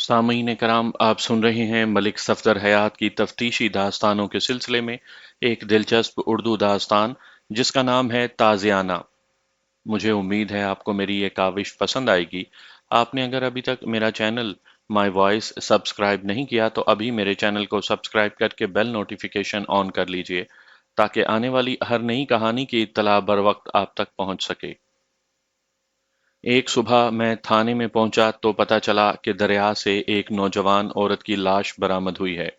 सामीन कराम, आप सुन रहे हैं मलिक सफदर हयात की तफ्तीशी दास्तानों के सिलसिले में एक दिलचस्प उर्दू दास्तान जिसका नाम है ताज़ियाना। मुझे उम्मीद है आपको मेरी ये काविश पसंद आएगी। आपने अगर अभी तक मेरा चैनल माय वॉइस सब्सक्राइब नहीं किया तो अभी मेरे चैनल को सब्सक्राइब करके बेल नोटिफिकेशन ऑन कर लीजिए ताकि आने वाली हर नई कहानी की इत्तला बर वक्त आप तक पहुंच सके। एक सुबह मैं थाने में पहुंचा तो पता चला कि दरिया से एक नौजवान औरत की लाश बरामद हुई है।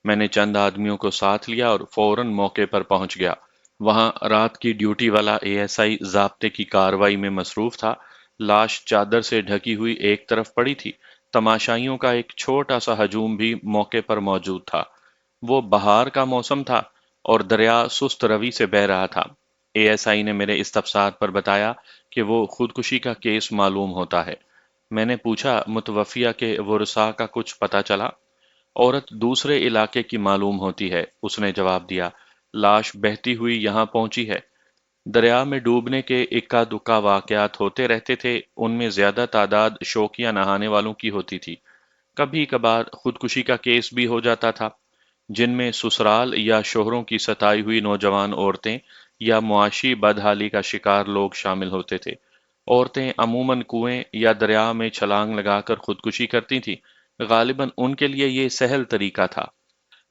मैंने चंद आदमियों को साथ लिया और फौरन मौके पर पहुंच गया। वहां रात की ड्यूटी वाला एएसआई ज़ाब्ते की कार्रवाई में मसरूफ था। लाश चादर से ढकी हुई एक तरफ पड़ी थी। तमाशाइयों का एक छोटा सा हजूम भी मौके पर मौजूद था। वो बहार का मौसम था और दरिया सुस्त रवि से बह रहा था। एएसआई ने मेरे इस्तफसार पर बताया कि वो खुदकुशी का केस मालूम होता है। मैंने पूछा, मुतवफ़िया के वरसा का कुछ पता चला? औरत दूसरे इलाके की मालूम होती है, उसने जवाब दिया। लाश बहती हुई यहाँ पहुंची है। दरिया में डूबने के इक्का दुक्का वाकयात होते रहते थे, उनमें ज्यादा तादाद शौकिया नहाने वालों की होती थी। कभी कभार खुदकुशी का केस भी हो जाता था, जिनमें ससुराल या शोहरों की सताई हुई नौजवान औरतें या मुआशी बदहाली का शिकार लोग शामिल होते थे। औरतें अमूमन कुएं या दरिया में छलांग लगाकर खुदकुशी करती थीं। गालिबन उनके लिए ये सहल तरीका था।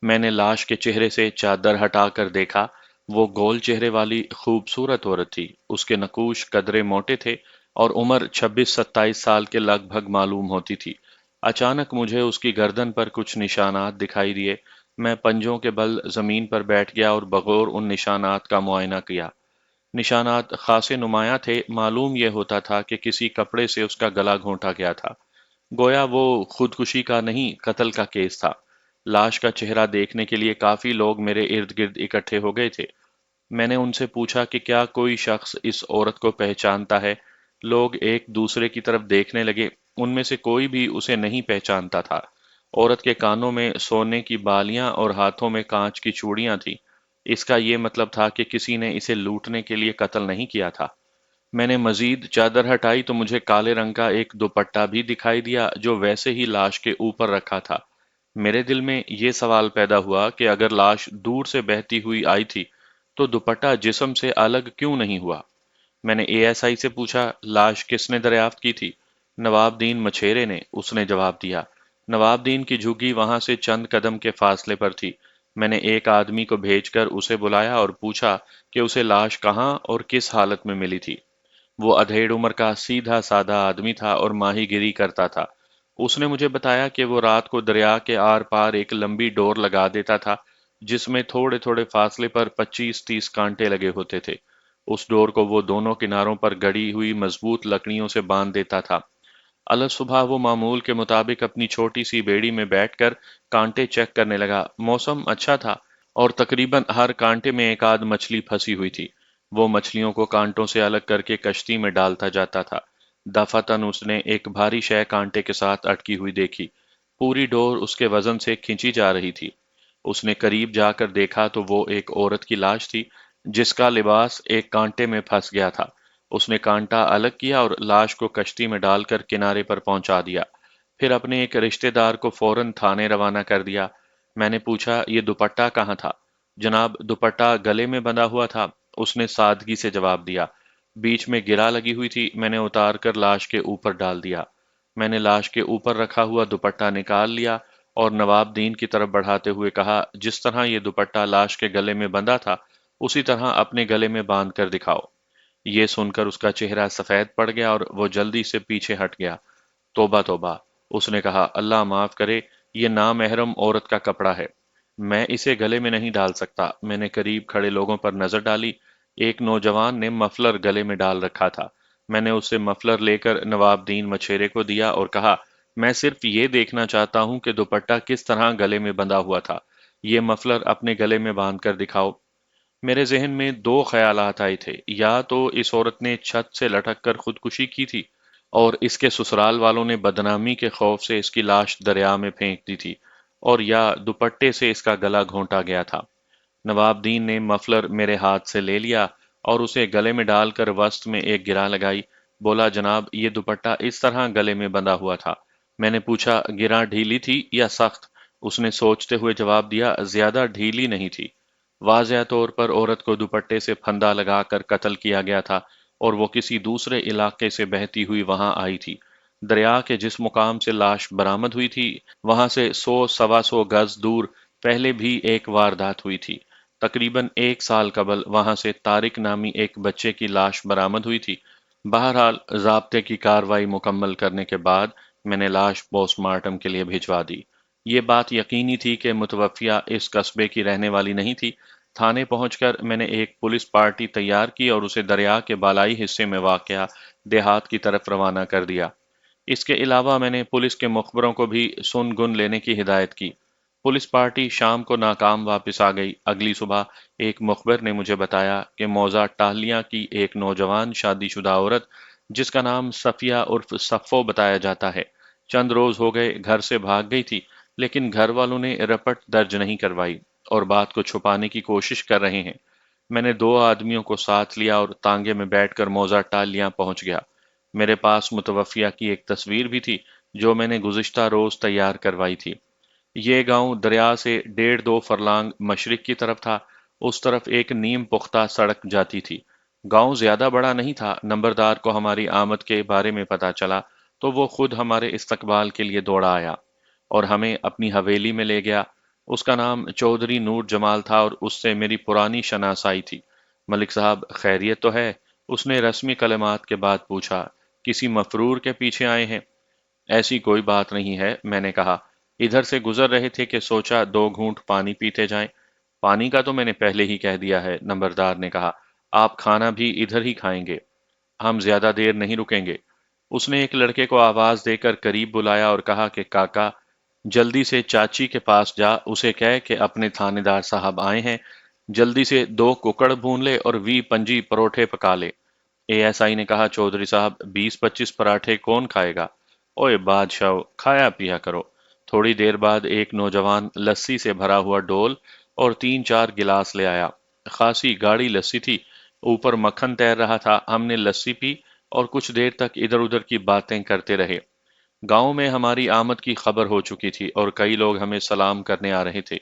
मैंने लाश के चेहरे से चादर हटाकर देखा। वो गोल चेहरे वाली खूबसूरत औरत थी। उसके नकूश कदरे मोटे थे और उम्र 26-27 साल के लगभग मालूम होती थी। अचानक मुझे उसकी गर्दन पर कुछ निशानात दिखाई दिए। मैं पंजों के बल जमीन पर बैठ गया और बगौर उन निशानात का मुआयना किया। निशानात खासे नुमायां थे। मालूम यह होता था कि किसी कपड़े से उसका गला घोंटा गया था। गोया वो खुदकुशी का नहीं, कत्ल का केस था। लाश का चेहरा देखने के लिए काफी लोग मेरे इर्द गिर्द इकट्ठे हो गए थे। मैंने उनसे पूछा कि क्या कोई शख्स इस औरत को पहचानता है। लोग एक दूसरे की तरफ देखने लगे। उनमें से कोई भी उसे नहीं पहचानता था। औरत के कानों में सोने की बालियां और हाथों में कांच की चूड़ियां थीं। इसका ये मतलब था कि किसी ने इसे लूटने के लिए कत्ल नहीं किया था। मैंने मजीद चादर हटाई तो मुझे काले रंग का एक दुपट्टा भी दिखाई दिया जो वैसे ही लाश के ऊपर रखा था। मेरे दिल में ये सवाल पैदा हुआ कि अगर लाश दूर से बहती हुई आई थी तो दुपट्टा जिस्म से अलग क्यों नहीं हुआ। मैंने एएसआई से पूछा, लाश किसने दरियाफ्त की थी? नवाबदीन मछेरे ने, उसने जवाब दिया। नवाबदीन की झुग्गी वहां से चंद कदम के फासले पर थी। मैंने एक आदमी को भेजकर उसे बुलाया और पूछा कि उसे लाश कहाँ और किस हालत में मिली थी। वो अधेड़ उम्र का सीधा साधा आदमी था और माहीगिरी करता था। उसने मुझे बताया कि वो रात को दरिया के आर पार एक लंबी डोर लगा देता था, जिसमें थोड़े थोड़े फासले पर 25-30 कांटे लगे होते थे। उस डोर को वो दोनों किनारों पर गड़ी हुई मजबूत लकड़ियों से बांध देता था। अलग सुबह वो मामूल के मुताबिक अपनी छोटी सी बेड़ी में बैठकर कांटे चेक करने लगा। मौसम अच्छा था और तकरीबन हर कांटे में एक आध मछली फंसी हुई थी। वो मछलियों को कांटों से अलग करके कश्ती में डालता जाता था। दफातन उसने एक भारी शय कांटे के साथ अटकी हुई देखी। पूरी डोर उसके वजन से खींची जा रही थी। उसने करीब जाकर देखा तो वो एक औरत की लाश थी, जिसका लिबास एक कांटे में फंस गया था। उसने कांटा अलग किया और लाश को कश्ती में डालकर किनारे पर पहुंचा दिया। फिर अपने एक रिश्तेदार को फौरन थाने रवाना कर दिया। मैंने पूछा, ये दुपट्टा कहाँ था? जनाब, दुपट्टा गले में बंधा हुआ था, उसने सादगी से जवाब दिया। बीच में गिरा लगी हुई थी, मैंने उतार कर लाश के ऊपर डाल दिया। मैंने लाश के ऊपर रखा हुआ दुपट्टा निकाल लिया और नवाबदीन की तरफ बढ़ाते हुए कहा, जिस तरह ये दुपट्टा लाश के गले में बंधा था उसी तरह अपने गले में बांध कर दिखाओ। ये सुनकर उसका चेहरा सफेद पड़ गया और वो जल्दी से पीछे हट गया। तौबा तौबा, उसने कहा, अल्लाह माफ करे, ये नामहरम औरत का कपड़ा है, मैं इसे गले में नहीं डाल सकता। मैंने करीब खड़े लोगों पर नजर डाली। एक नौजवान ने मफलर गले में डाल रखा था। मैंने उससे मफलर लेकर नवाबदीन मछेरे को दिया और कहा, मैं सिर्फ ये देखना चाहता हूं कि दुपट्टा किस तरह गले में बंधा हुआ था। ये मफलर अपने गले में बांध कर दिखाओ। मेरे जहन में दो ख्यालात आए थे। या तो इस औरत ने छत से लटक कर खुदकुशी की थी और इसके ससुराल वालों ने बदनामी के खौफ से इसकी लाश दरिया में फेंक दी थी, और या दुपट्टे से इसका गला घोंटा गया था। नवाबदीन ने मफलर मेरे हाथ से ले लिया और उसे गले में डालकर वस्त में एक गिरा लगाई। बोला, जनाब, ये दुपट्टा इस तरह गले में बंधा हुआ था। मैंने पूछा, गिरा ढीली थी या सख्त? उसने सोचते हुए जवाब दिया, ज्यादा ढीली नहीं थी। वाज़ेह तौर पर औरत को दुपट्टे से फंदा लगाकर कत्ल किया गया था और वो किसी दूसरे इलाके से बहती हुई वहां आई थी। दरिया के जिस मुकाम से लाश बरामद हुई थी, वहां से 100 सवा 100 गज दूर पहले भी एक वारदात हुई थी। तकरीबन 1 साल कबल वहां से तारिक नामी एक बच्चे की लाश बरामद हुई थी। बहरहाल ज़ाब्ते की कार्रवाई मुकम्मल करने के बाद मैंने लाश पोस्टमार्टम के लिए भिजवा दी। ये बात यकीनी थी कि मुतवफ़िया इस कस्बे की रहने वाली नहीं थी। थाने पहुंचकर मैंने एक पुलिस पार्टी तैयार की और उसे दरिया के बालाई हिस्से में वाक़या देहात की तरफ रवाना कर दिया। इसके अलावा मैंने पुलिस के मुखबरों को भी सुन गुन लेने की हिदायत की। पुलिस पार्टी शाम को नाकाम वापस आ गई। अगली सुबह एक मुखबिर ने मुझे बताया कि मौजा टाहलियाँ की एक नौजवान शादीशुदा औरत, जिसका नाम सफिया उर्फ सफ़ो बताया जाता है, चंद रोज हो गए घर से भाग गई थी, लेकिन घर वालों ने रपट दर्ज नहीं करवाई और बात को छुपाने की कोशिश कर रहे हैं। मैंने 2 आदमियों को साथ लिया और तांगे में बैठकर मौजा टालियां पहुंच गया। मेरे पास मुतवफ़िया की एक तस्वीर भी थी, जो मैंने गुज़िश्ता रोज़ तैयार करवाई थी। ये गांव दरिया से 1.5-2 फरलांग मशरिक की तरफ था। उस तरफ एक नीम पुख्ता सड़क जाती थी। गांव ज्यादा बड़ा नहीं था। नंबरदार को हमारी आमद के बारे में पता चला तो वो खुद हमारे इस्तकबाल के लिए दौड़ा आया और हमें अपनी हवेली में ले गया। उसका नाम चौधरी नूर जमाल था और उससे मेरी पुरानी शनासाई थी। मलिक साहब, खैरियत तो है? उसने रस्मी कलमात के बाद पूछा। किसी मफरूर के पीछे आए हैं? ऐसी कोई बात नहीं है, मैंने कहा। इधर से गुजर रहे थे कि सोचा 2 घूंट पानी पीते जाएं। पानी का तो मैंने पहले ही कह दिया है, नंबरदार ने कहा। आप खाना भी इधर ही खाएंगे, हम ज्यादा देर नहीं रुकेंगे। उसने एक लड़के को आवाज देकर करीब बुलाया और कहा कि काका, जल्दी से चाची के पास जा, उसे कह कि अपने थानेदार साहब आए हैं, जल्दी से 2 कुकड़ भून ले और 20-25 परोठे पका ले। एएसआई ने कहा, चौधरी साहब, 20-25 पराठे कौन खाएगा? ओए बादशाह, खाया पिया करो। थोड़ी देर बाद एक नौजवान लस्सी से भरा हुआ डोल और 3-4 गिलास ले आया। खासी गाढ़ी लस्सी थी, ऊपर मक्खन तैर रहा था। हमने लस्सी पी और कुछ देर तक इधर उधर की बातें करते रहे। गांव में हमारी आमद की खबर हो चुकी थी और कई लोग हमें सलाम करने आ रहे थे।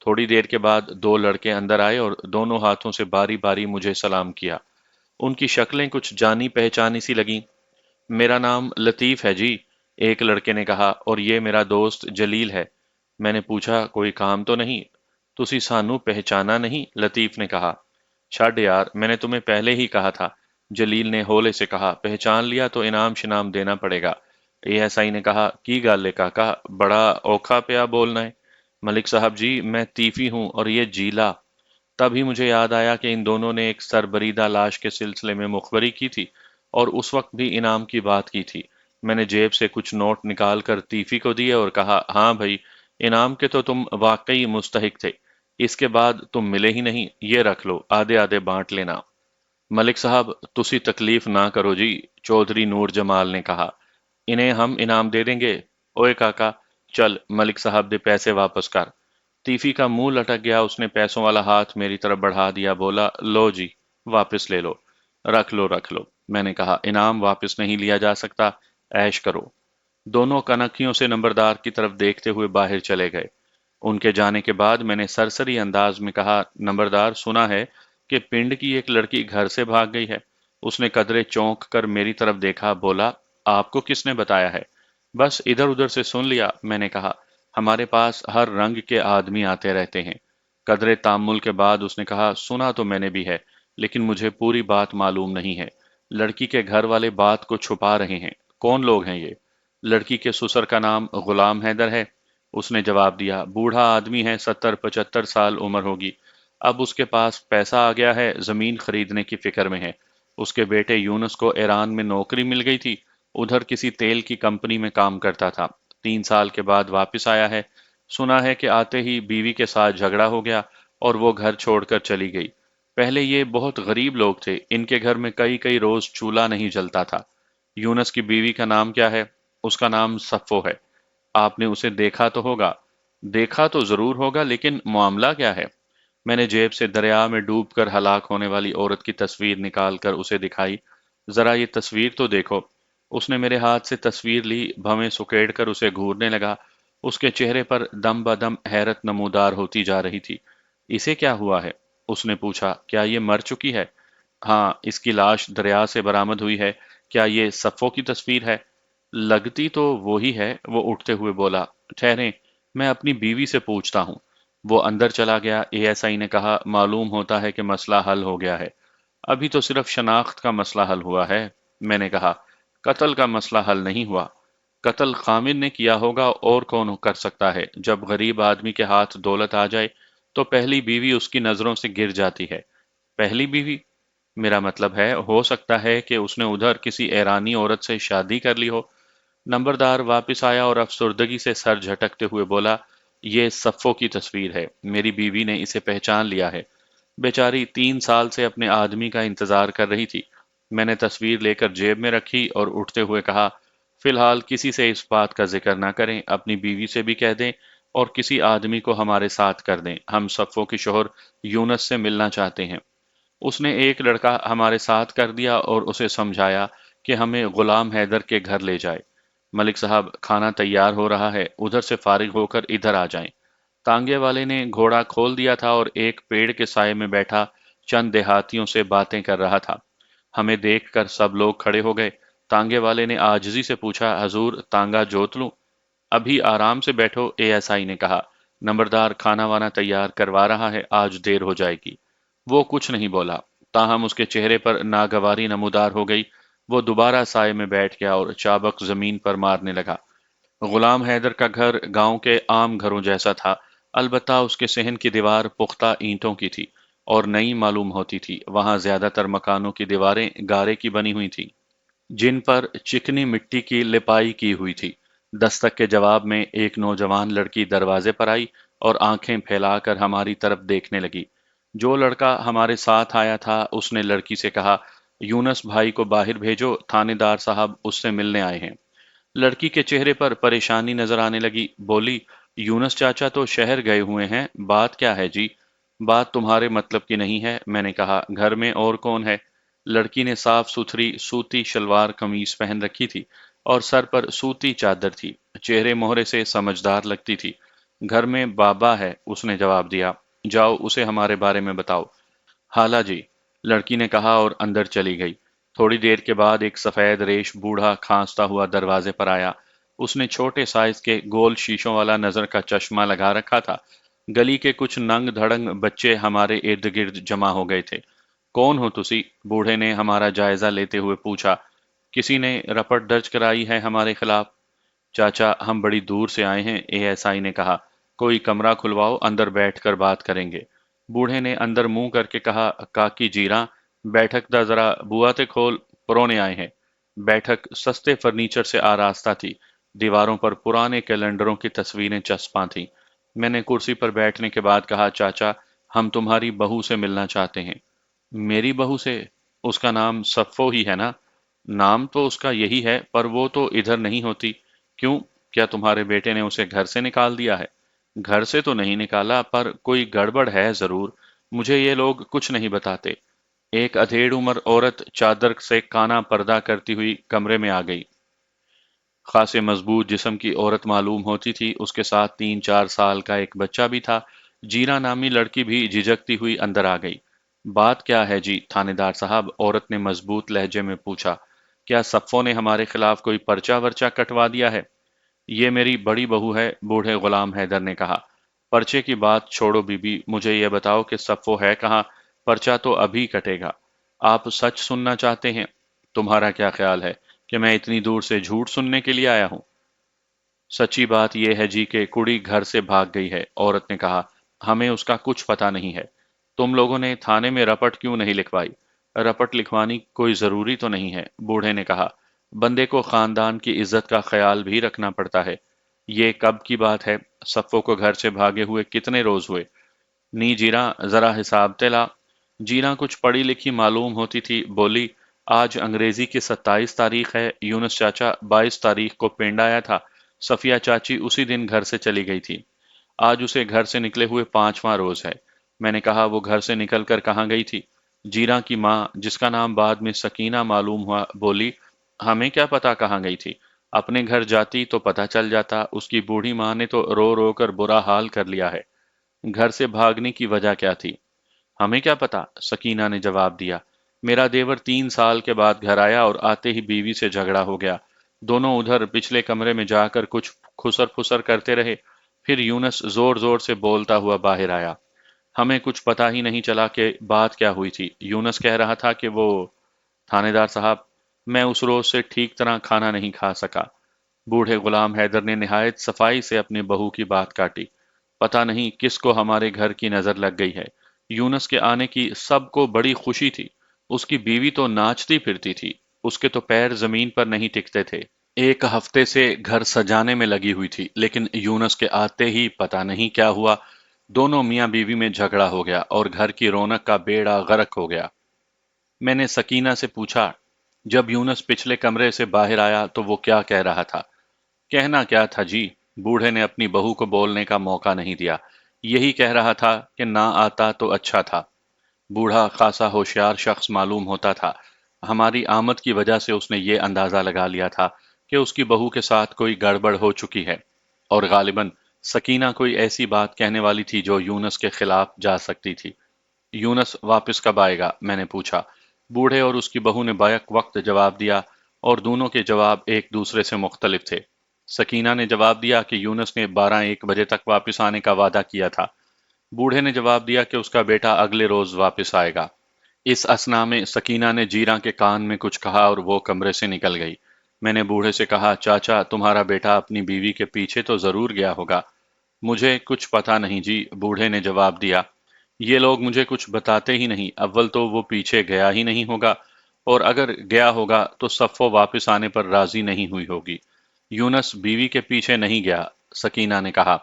थोड़ी देर के बाद 2 लड़के अंदर आए और दोनों हाथों से बारी बारी मुझे सलाम किया। उनकी शक्लें कुछ जानी पहचानी सी लगीं। मेरा नाम लतीफ़ है जी, एक लड़के ने कहा, और ये मेरा दोस्त जलील है। मैंने पूछा, कोई काम तो नहीं? तुसी सानू पहचाना नहीं? लतीफ़ ने कहा। छड़ यार, मैंने तुम्हें पहले ही कहा था, जलील ने हौले से कहा। पहचान लिया तो इनाम शिनाम देना पड़ेगा। एएसआई ने कहा, की गल है काका, बड़ा औखा पिया बोलना है। मलिक साहब जी, मैं तीफी हूँ और ये जीला। तभी मुझे याद आया कि इन दोनों ने एक सरबरीदा लाश के सिलसिले में मुखबरी की थी और उस वक्त भी इनाम की बात की थी। मैंने जेब से कुछ नोट निकाल कर तीफी को दिए और कहा, हाँ भाई, इनाम के तो तुम वाकई मुस्तहिक थे। इसके बाद तुम मिले ही नहीं, ये रख लो, आधे आधे बांट लेना। मलिक साहब, तुसी तकलीफ ना करो जी, चौधरी नूर जमाल ने कहा। इन्हें हम इनाम दे देंगे। ओए काका, चल मलिक साहब दे पैसे वापस कर। तीफी का मुंह लटक गया। उसने पैसों वाला हाथ मेरी तरफ बढ़ा दिया, बोला, लो जी, वापस ले लो। रख लो रख लो, मैंने कहा। इनाम वापस नहीं लिया जा सकता, ऐश करो। दोनों कनखियों से नंबरदार की तरफ देखते हुए बाहर चले गए। उनके जाने के बाद मैंने सरसरी अंदाज में कहा, नंबरदार, सुना है कि पिंड की एक लड़की घर से भाग गई है। उसने कदरे चौंक कर मेरी तरफ देखा, बोला, आपको किसने बताया है? बस इधर उधर से सुन लिया, मैंने कहा। हमारे पास हर रंग के आदमी आते रहते हैं। कदरे तामुल के बाद उसने कहा, सुना तो मैंने भी है, लेकिन मुझे पूरी बात मालूम नहीं है। लड़की के घर वाले बात को छुपा रहे हैं। कौन लोग हैं ये? लड़की के ससुर का नाम गुलाम हैदर है, उसने जवाब दिया। बूढ़ा आदमी है, 70-75 साल उम्र होगी। अब उसके पास पैसा आ गया है, जमीन खरीदने की फिक्र में है। उसके बेटे यूनुस को ईरान में नौकरी मिल गई थी, उधर किसी तेल की कंपनी में काम करता था। 3 साल के बाद वापस आया है। सुना है कि आते ही बीवी के साथ झगड़ा हो गया और वो घर छोड़कर चली गई। पहले ये बहुत गरीब लोग थे, इनके घर में कई कई रोज चूल्हा नहीं जलता था। यूनुस की बीवी का नाम क्या है? उसका नाम सफ़ो है। आपने उसे देखा तो होगा? देखा तो जरूर होगा, लेकिन मामला क्या है? मैंने जेब से दरिया में डूबकर हलाक होने वाली औरत की तस्वीर निकालकर उसे दिखाई। जरा ये तस्वीर तो देखो। उसने मेरे हाथ से तस्वीर ली, भवें सुकेड़ कर उसे घूरने लगा। उसके चेहरे पर दम बदम हैरत नमूदार होती जा रही थी। इसे क्या हुआ है? उसने पूछा। क्या ये मर चुकी है? हाँ, इसकी लाश दरिया से बरामद हुई है। क्या ये सफ़ो की तस्वीर है? लगती तो वो ही है, वो उठते हुए बोला। ठहरें, मैं अपनी बीवी से पूछता हूँ। वो अंदर चला गया। एएसआई ने कहा, मालूम होता है कि मसला हल हो गया है। अभी तो सिर्फ शनाख्त का मसला हल हुआ है। मैंने कहा, कत्ल का मसला हल नहीं हुआ। कत्ल खामिद ने किया होगा, और कौन कर सकता है? जब गरीब आदमी के हाथ दौलत आ जाए तो पहली बीवी उसकी नजरों से गिर जाती है। पहली बीवी? मेरा मतलब है, हो सकता है कि उसने उधर किसी ईरानी औरत से शादी कर ली हो। नंबरदार वापस आया और अफसुर्दगी से सर झटकते हुए बोला, ये सफ़ो की तस्वीर है। मेरी बीवी ने इसे पहचान लिया है। बेचारी 3 साल से अपने आदमी का इंतजार कर रही थी। मैंने तस्वीर लेकर जेब में रखी और उठते हुए कहा, फिलहाल किसी से इस बात का जिक्र ना करें, अपनी बीवी से भी कह दें और किसी आदमी को हमारे साथ कर दें। हम सफ़ो के शोहर यूनस से मिलना चाहते हैं। उसने एक लड़का हमारे साथ कर दिया और उसे समझाया कि हमें गुलाम हैदर के घर ले जाए। मलिक साहब, खाना तैयार हो रहा है, उधर से फारिग होकर इधर आ जाएं। तांगे वाले ने घोड़ा खोल दिया था और एक पेड़ के साए में बैठा चंद देहातियों से बातें कर रहा था। हमें देखकर सब लोग खड़े हो गए। तांगे वाले ने आजिजी से पूछा, हजूर, तांगा जोत लूं? अभी आराम से बैठो, एएसआई ने कहा। नंबरदार खाना वाना तैयार करवा रहा है, आज देर हो जाएगी। वो कुछ नहीं बोला, ताहम उसके चेहरे पर नागवारी नमूदार हो गई। वो दोबारा साए में बैठ गया और चाबक जमीन पर मारने लगा। गुलाम हैदर का घर गांव के आम घरों जैसा था, अलबत्ता उसके सहन की दीवार पुख्ता ईंटों की थी और नई मालूम होती थी। वहां ज्यादातर मकानों की दीवारें गारे की बनी हुई थी, जिन पर चिकनी मिट्टी की लिपाई की हुई थी। दस्तक के जवाब में एक नौजवान लड़की दरवाजे पर आई और आंखें फैलाकर हमारी तरफ देखने लगी। जो लड़का हमारे साथ आया था उसने लड़की से कहा, यूनस भाई को बाहर भेजो, थानेदार साहब उससे मिलने आए हैं। लड़की के चेहरे पर परेशानी नजर आने लगी। बोली, यूनस चाचा तो शहर गए हुए हैं। बात क्या है जी? बात तुम्हारे मतलब की नहीं है। मैंने कहा, घर में और कौन है? लड़की ने साफ सुथरी सूती शलवार कमीज पहन रखी थी और सर पर सूती चादर थी। चेहरे मोहरे से समझदार लगती थी। घर में बाबा है, उसने जवाब दिया। जाओ, उसे हमारे बारे में बताओ। हाला जी, लड़की ने कहा और अंदर चली गई। थोड़ी देर के बाद एक सफेद रेश बूढ़ा खांसता हुआ दरवाजे पर आया। उसने छोटे साइज के गोल शीशों वाला नजर का चश्मा लगा रखा था। गली के कुछ नंग धड़ंग बच्चे हमारे इर्द गिर्द जमा हो गए थे। कौन हो तुसी? बूढ़े ने हमारा जायजा लेते हुए पूछा। किसी ने रपट दर्ज कराई है हमारे खिलाफ? चाचा, हम बड़ी दूर से आए हैं, एएसआई ने कहा। कोई कमरा खुलवाओ, अंदर बैठकर बात करेंगे। बूढ़े ने अंदर मुंह करके कहा, काकी जीरा, बैठक दा जरा बुआ ते खोल, परोने आए हैं। बैठक सस्ते फर्नीचर से आरास्ता थी। दीवारों पर पुराने कैलेंडरों की तस्वीरें चस्पा थीं। मैंने कुर्सी पर बैठने के बाद कहा, चाचा, हम तुम्हारी बहू से मिलना चाहते हैं। मेरी बहू से? उसका नाम सफ़ो ही है ना? नाम तो उसका यही है, पर वो तो इधर नहीं होती। क्यों? क्या तुम्हारे बेटे ने उसे घर से निकाल दिया है? घर से तो नहीं निकाला, पर कोई गड़बड़ है जरूर। मुझे ये लोग कुछ नहीं बताते। एक अधेड़ उम्र औरत चादर से काना पर्दा करती हुई कमरे में आ गई। खासे मजबूत जिस्म की औरत मालूम होती थी। उसके साथ 3-4 साल का एक बच्चा भी था। जीरा नामी लड़की भी झिझकती हुई अंदर आ गई। बात क्या है जी, थानेदार साहब? औरत ने मजबूत लहजे में पूछा। क्या सफ़ो ने हमारे खिलाफ कोई पर्चा वर्चा कटवा दिया है? ये मेरी बड़ी बहू है, बूढ़े गुलाम हैदर ने कहा। पर्चे की बात छोड़ो बीबी, मुझे यह बताओ कि सफ़ो है कहाँ? पर्चा तो अभी कटेगा। आप सच सुनना चाहते हैं? तुम्हारा क्या ख्याल है कि मैं इतनी दूर से झूठ सुनने के लिए आया हूं? सच्ची बात यह है जी कि कुड़ी घर से भाग गई है, औरत ने कहा। हमें उसका कुछ पता नहीं है। तुम लोगों ने थाने में रपट क्यों नहीं लिखवाई? रपट लिखवानी कोई जरूरी तो नहीं है, बूढ़े ने कहा। बंदे को खानदान की इज्जत का ख्याल भी रखना पड़ता है। ये कब की बात है? सफ़ो को घर से भागे हुए कितने रोज हुए? नी जीरा, जरा हिसाब तेला। जीना कुछ पढ़ी लिखी मालूम होती थी। बोली, आज अंग्रेजी की 27 तारीख है। यूनुस चाचा 22 तारीख को पिंड आया था। सफिया चाची उसी दिन घर से चली गई थी। आज उसे घर से निकले हुए 5वां रोज है। मैंने कहा, वो घर से निकल कर कहाँ गई थी? जीरा की माँ, जिसका नाम बाद में सकीना मालूम हुआ, बोली, हमें क्या पता कहाँ गई थी। अपने घर जाती तो पता चल जाता। उसकी बूढ़ी माँ ने तो रो रो कर बुरा हाल कर लिया है। घर से भागने की वजह क्या थी? हमें क्या पता, सकीना ने जवाब दिया। मेरा देवर 3 साल के बाद घर आया और आते ही बीवी से झगड़ा हो गया। दोनों उधर पिछले कमरे में जाकर कुछ खुसर फुसर करते रहे। फिर यूनस जोर जोर से बोलता हुआ बाहर आया। हमें कुछ पता ही नहीं चला कि बात क्या हुई थी। यूनस कह रहा था कि वो थानेदार साहब, मैं उस रोज से ठीक तरह खाना नहीं खा सका। बूढ़े गुलाम हैदर ने निहायत सफाई से अपनी बहू की बात काटी। पता नहीं किसको हमारे घर की नजर लग गई है। यूनस के आने की सबको बड़ी खुशी थी। उसकी बीवी तो नाचती फिरती थी। उसके तो पैर जमीन पर नहीं टिकते थे। एक हफ्ते से घर सजाने में लगी हुई थी, लेकिन यूनस के आते ही पता नहीं क्या हुआ, दोनों मियां बीवी में झगड़ा हो गया और घर की रौनक का बेड़ा गर्क हो गया। मैंने सकीना से पूछा, जब यूनस पिछले कमरे से बाहर आया तो वो क्या कह रहा था? कहना क्या था जी, बूढ़े ने अपनी बहू को बोलने का मौका नहीं दिया। यही कह रहा था कि ना आता तो अच्छा था। बूढ़ा खासा होशियार शख्स मालूम होता था। हमारी आमद की वजह से उसने ये अंदाजा लगा लिया था कि उसकी बहू के साथ कोई गड़बड़ हो चुकी है, और गालिबन सकीना कोई ऐसी बात कहने वाली थी जो यूनस के खिलाफ जा सकती थी। यूनस वापस कब आएगा? मैंने पूछा। बूढ़े और उसकी बहू ने बैक वक्त जवाब दिया, और दोनों के जवाब एक दूसरे से मुख्तलिफ थे। सकीना ने जवाब दिया कि यूनस ने 12-1 बजे तक वापस आने का वादा किया था। बूढ़े ने जवाब दिया कि उसका बेटा अगले रोज वापस आएगा। इस असना में सकीना ने जीरा के कान में कुछ कहा और वो कमरे से निकल गई। मैंने बूढ़े से कहा, चाचा, तुम्हारा बेटा अपनी बीवी के पीछे तो जरूर गया होगा। मुझे कुछ पता नहीं जी, बूढ़े ने जवाब दिया। ये लोग मुझे कुछ बताते ही नहीं। अव्वल तो वो पीछे गया ही नहीं होगा, और अगर गया होगा तो सफ़ो वापस आने पर राजी नहीं हुई होगी। यूनस बीवी के पीछे नहीं गया, सकीना ने कहा।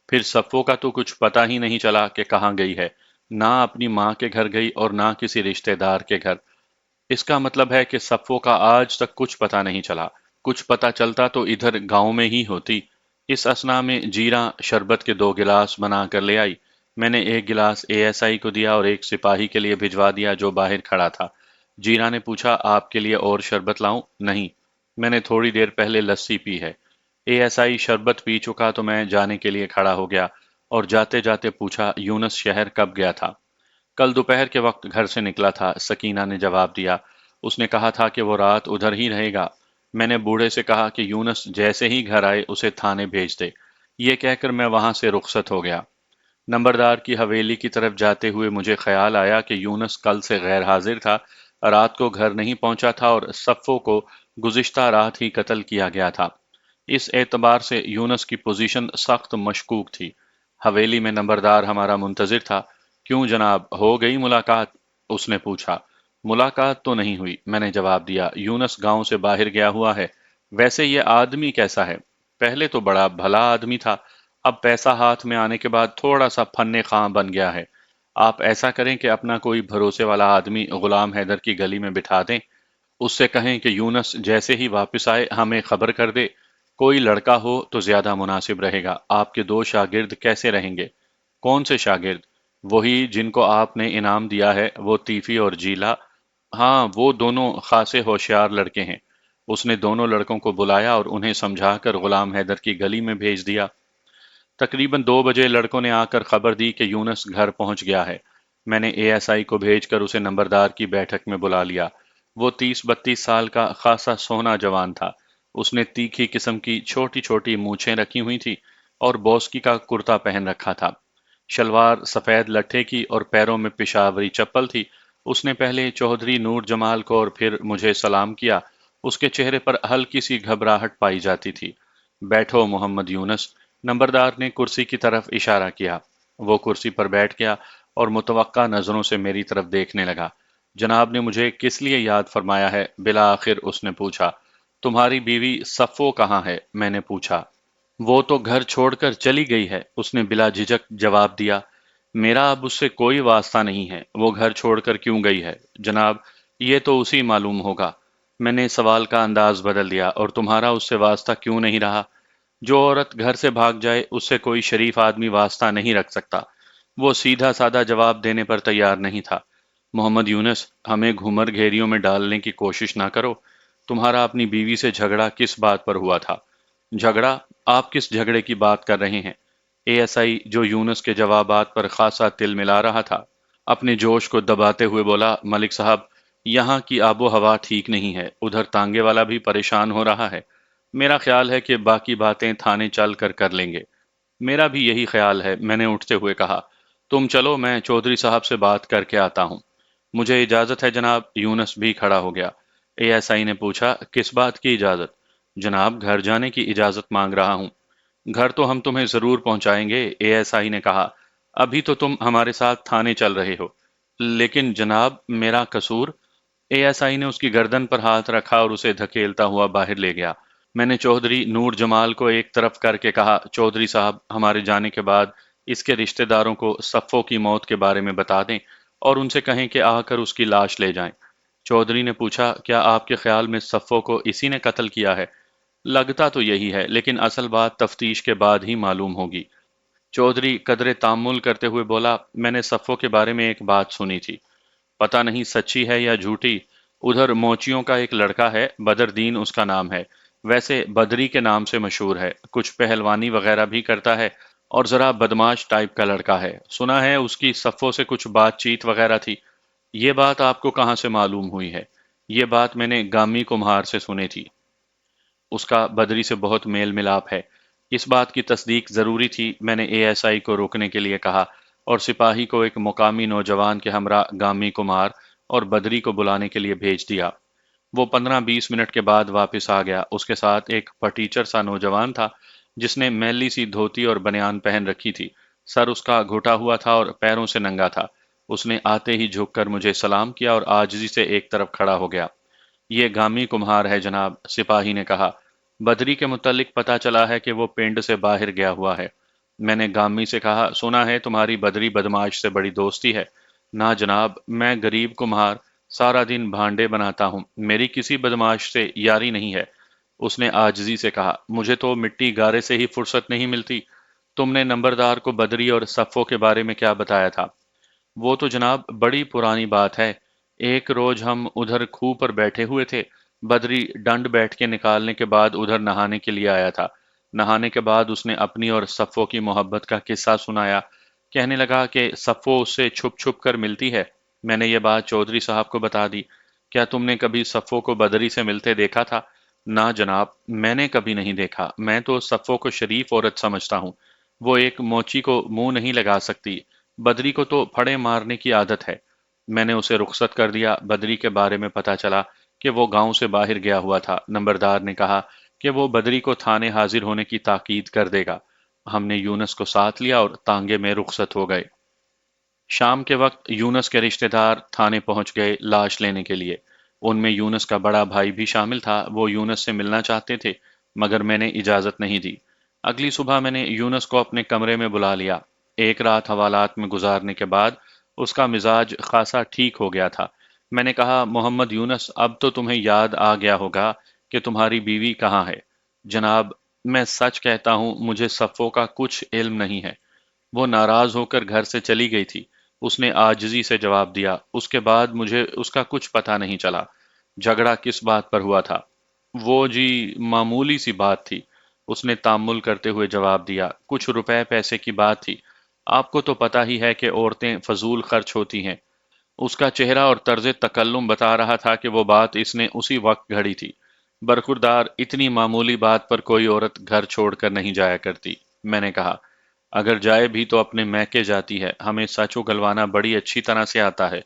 फिर सफ़ो का तो कुछ पता ही नहीं चला कि कहाँ गई है। ना अपनी माँ के घर गई और ना किसी रिश्तेदार के घर। इसका मतलब है कि सफ़ो का आज तक कुछ पता नहीं चला। कुछ पता चलता तो इधर गांव में ही होती। इस असना में जीरा शरबत के 2 गिलास बना कर ले आई। मैंने एक गिलास एएसआई को दिया और एक सिपाही के लिए भिजवा दिया जो बाहर खड़ा था। जीरा ने पूछा, आपके लिए और शरबत लाऊं? नहीं, मैंने थोड़ी देर पहले लस्सी पी है। एएसआई शरबत पी चुका तो मैं जाने के लिए खड़ा हो गया, और जाते जाते पूछा, यूनस शहर कब गया था? कल दोपहर के वक्त घर से निकला था, सकीना ने जवाब दिया। उसने कहा था कि वो रात उधर ही रहेगा। मैंने बूढ़े से कहा कि यूनस जैसे ही घर आए उसे थाने भेज दे। ये कहकर मैं वहां से रुखसत हो गया। नंबरदार की हवेली की तरफ जाते हुए मुझे ख्याल आया कि यूनस कल से गैर हाजिर था, रात को घर नहीं पहुंचा था, और सफ़ो को गुज़िश्ता रात ही कत्ल किया गया था। इस एतबार से यूनस की पोजीशन सख्त मशकूक थी। हवेली में नंबरदार हमारा मुंतजिर था। क्यों जनाब, हो गई मुलाकात? उसने पूछा। मुलाकात तो नहीं हुई, मैंने जवाब दिया। यूनस गांव से बाहर गया हुआ है। वैसे ये आदमी कैसा है? पहले तो बड़ा भला आदमी था, अब पैसा हाथ में आने के बाद थोड़ा सा फन्ने खां बन गया है। आप ऐसा करें कि अपना कोई भरोसे वाला आदमी गुलाम हैदर की गली में बिठा दें। उससे कहें कि यूनस जैसे ही वापस आए हमें खबर कर दे। कोई लड़का हो तो ज्यादा मुनासिब रहेगा। आपके 2 शागिर्द कैसे रहेंगे? कौन से शागिर्द? वही जिनको आपने इनाम दिया है, वो तीफी और जीला। हाँ, वो दोनों खासे होशियार लड़के हैं। उसने दोनों लड़कों को बुलाया और उन्हें समझाकर गुलाम हैदर की गली में भेज दिया। तकरीबन 2 बजे लड़कों ने आकर खबर दी कि यूनस घर पहुंच गया है। मैंने एएसआई को भेजकर उसे नंबरदार की बैठक में बुला लिया। वो 30-32 साल का खासा सोहना जवान था। उसने तीखी किस्म की छोटी छोटी मूछें रखी हुई थी और बॉस्की का कुर्ता पहन रखा था। शलवार सफेद लट्ठे की और पैरों में पिशावरी चप्पल थी। उसने पहले चौधरी नूर जमाल को और फिर मुझे सलाम किया। उसके चेहरे पर हल्की सी घबराहट पाई जाती थी। बैठो मोहम्मद यूनस, नंबरदार ने कुर्सी की तरफ इशारा किया। वो कुर्सी पर बैठ गया और मुतवक्का नजरों से मेरी तरफ देखने लगा। जनाब ने मुझे किस लिए याद फरमाया है? बिला आखिर उसने पूछा। तुम्हारी बीवी सफ़ो कहाँ है? मैंने पूछा। वो तो घर छोड़कर चली गई है, उसने बिला झिझक जवाब दिया। मेरा अब उससे कोई वास्ता नहीं है। वो घर छोड़कर क्यों गई है? जनाब, ये तो उसी मालूम होगा। मैंने सवाल का अंदाज बदल दिया। और तुम्हारा उससे वास्ता क्यों नहीं रहा? जो औरत घर से भाग जाए उससे कोई शरीफ आदमी वास्ता नहीं रख सकता। वो सीधा साधा जवाब देने पर तैयार नहीं था। मोहम्मद यूनुस, हमें घूमर घेरियों में डालने की कोशिश ना करो। तुम्हारा अपनी बीवी से झगड़ा किस बात पर हुआ था? झगड़ा? आप किस झगड़े की बात कर रहे हैं? एएसआई, जो यूनुस के जवाबात पर खासा तिल मिला रहा था, अपने जोश को दबाते हुए बोला, मलिक साहब, यहाँ की आबो हवा ठीक नहीं है, उधर तांगे वाला भी परेशान हो रहा है। मेरा ख्याल है कि बाकी बातें थाने चल कर कर लेंगे। मेरा भी यही ख्याल है, मैंने उठते हुए कहा। तुम चलो, मैं चौधरी साहब से बात करके आता हूँ। मुझे इजाजत है जनाब। यूनुस भी खड़ा हो गया। एएसआई ने पूछा, किस बात की इजाजत? जनाब, घर जाने की इजाजत मांग रहा हूँ। घर तो हम तुम्हें जरूर पहुंचाएंगे, एएसआई ने कहा। अभी तो तुम हमारे साथ थाने चल रहे हो। लेकिन जनाब, मेरा कसूर? एएसआई ने उसकी गर्दन पर हाथ रखा और उसे धकेलता हुआ बाहर ले गया। मैंने चौधरी नूर जमाल को एक तरफ करके कहा, चौधरी साहब, हमारे जाने के बाद इसके रिश्तेदारों को सफ़ो की मौत के बारे में बता दें और उनसे कहें कि आकर उसकी लाश ले जाएं। चौधरी ने पूछा, क्या आपके ख्याल में सफ़ो को इसी ने कत्ल किया है? लगता तो यही है, लेकिन असल बात तफ्तीश के बाद ही मालूम होगी। चौधरी कदरे तामुल करते हुए बोला, मैंने सफ़ो के बारे में एक बात सुनी थी। पता नहीं सच्ची है या झूठी। उधर मोचियों का एक लड़का है, बदरदीन उसका नाम है। वैसे बदरी के नाम से मशहूर है, कुछ पहलवानी वगैरह भी करता है और जरा बदमाश टाइप का लड़का है। सुना है उसकी सफ़ों से कुछ बातचीत वगैरह थी। ये बात आपको कहाँ से मालूम हुई है? ये बात मैंने गामी कुम्हार से सुनी थी। उसका बदरी से बहुत मेल मिलाप है। इस बात की तस्दीक जरूरी थी। मैंने एएसआई को रोकने के लिए कहा और सिपाही को एक मुकामी नौजवान के हमरा गामी कुमार और बदरी को बुलाने के लिए भेज दिया। वो 15-20 मिनट के बाद वापस आ गया। उसके साथ एक फटीचर सा नौजवान था, जिसने मैली सी धोती और बनियान पहन रखी थी। सर उसका घुटा हुआ था और पैरों से नंगा था। उसने आते ही झुककर मुझे सलाम किया और आजिजी से एक तरफ खड़ा हो गया। ये गामी कुम्हार है जनाब, सिपाही ने कहा। बदरी के मुतल्लिक पता चला है कि वो पिंड से बाहर गया हुआ है। मैंने गामी से कहा, सुना है तुम्हारी बदरी बदमाश से बड़ी दोस्ती है। ना जनाब, मैं गरीब कुम्हार सारा दिन भांडे बनाता हूँ, मेरी किसी बदमाश से यारी नहीं है। उसने आजिजी से कहा, मुझे तो मिट्टी गारे से ही फुर्सत नहीं मिलती। तुमने नंबरदार को बदरी और सफ़ो के बारे में क्या बताया था? वो तो जनाब बड़ी पुरानी बात है। एक रोज हम उधर खूह पर बैठे हुए थे। बदरी डंड बैठ के निकालने के बाद उधर नहाने के लिए आया था। नहाने के बाद उसने अपनी और सफ़ो की मोहब्बत का किस्सा सुनाया। कहने लगा कि सफ़ो उससे छुप छुप कर मिलती है। मैंने ये बात चौधरी साहब को बता दी। क्या तुमने कभी सफ़ो को बदरी से मिलते देखा था? ना जनाब, मैंने कभी नहीं देखा। मैं तो सफ़ो को शरीफ औरत समझता हूँ। वो एक मोची को मुंह नहीं लगा सकती। बदरी को तो फड़े मारने की आदत है। मैंने उसे रुखसत कर दिया। बदरी के बारे में पता चला कि वो गांव से बाहर गया हुआ था। नंबरदार ने कहा कि वो बदरी को थाने हाजिर होने की ताकीद कर देगा। हमने यूनुस को साथ लिया और तांगे में रुखसत हो गए। शाम के वक्त यूनुस के रिश्तेदार थाने पहुंच गए लाश लेने के लिए। उनमें यूनुस का बड़ा भाई भी शामिल था। वो यूनुस से मिलना चाहते थे, मगर मैंने इजाज़त नहीं दी। अगली सुबह मैंने यूनुस को अपने कमरे में बुला लिया। एक रात हवालात में गुजारने के बाद उसका मिजाज खासा ठीक हो गया था। मैंने कहा, मोहम्मद यूनुस, अब तो तुम्हें याद आ गया होगा कि तुम्हारी बीवी कहाँ है। जनाब, मैं सच कहता हूँ, मुझे सफ़ो का कुछ इल्म नहीं है। वो नाराज होकर घर से चली गई थी। उसने आजिजी से जवाब दिया। उसके बाद मुझे उसका कुछ पता नहीं चला। झगड़ा किस बात पर हुआ था? वो जी, मामूली सी बात थी। उसने तामुल करते हुए जवाब दिया, कुछ रुपए पैसे की बात थी। आपको तो पता ही है कि औरतें फजूल खर्च होती हैं। उसका चेहरा और तर्ज तकल्लुम बता रहा था कि वो बात इसने उसी वक्त घड़ी थी। बरखुरदार, इतनी मामूली बात पर कोई औरत घर छोड़कर नहीं जाया करती। मैंने कहा, अगर जाए भी तो अपने मैके जाती है। हमें सच उगलवाना बड़ी अच्छी तरह से आता है।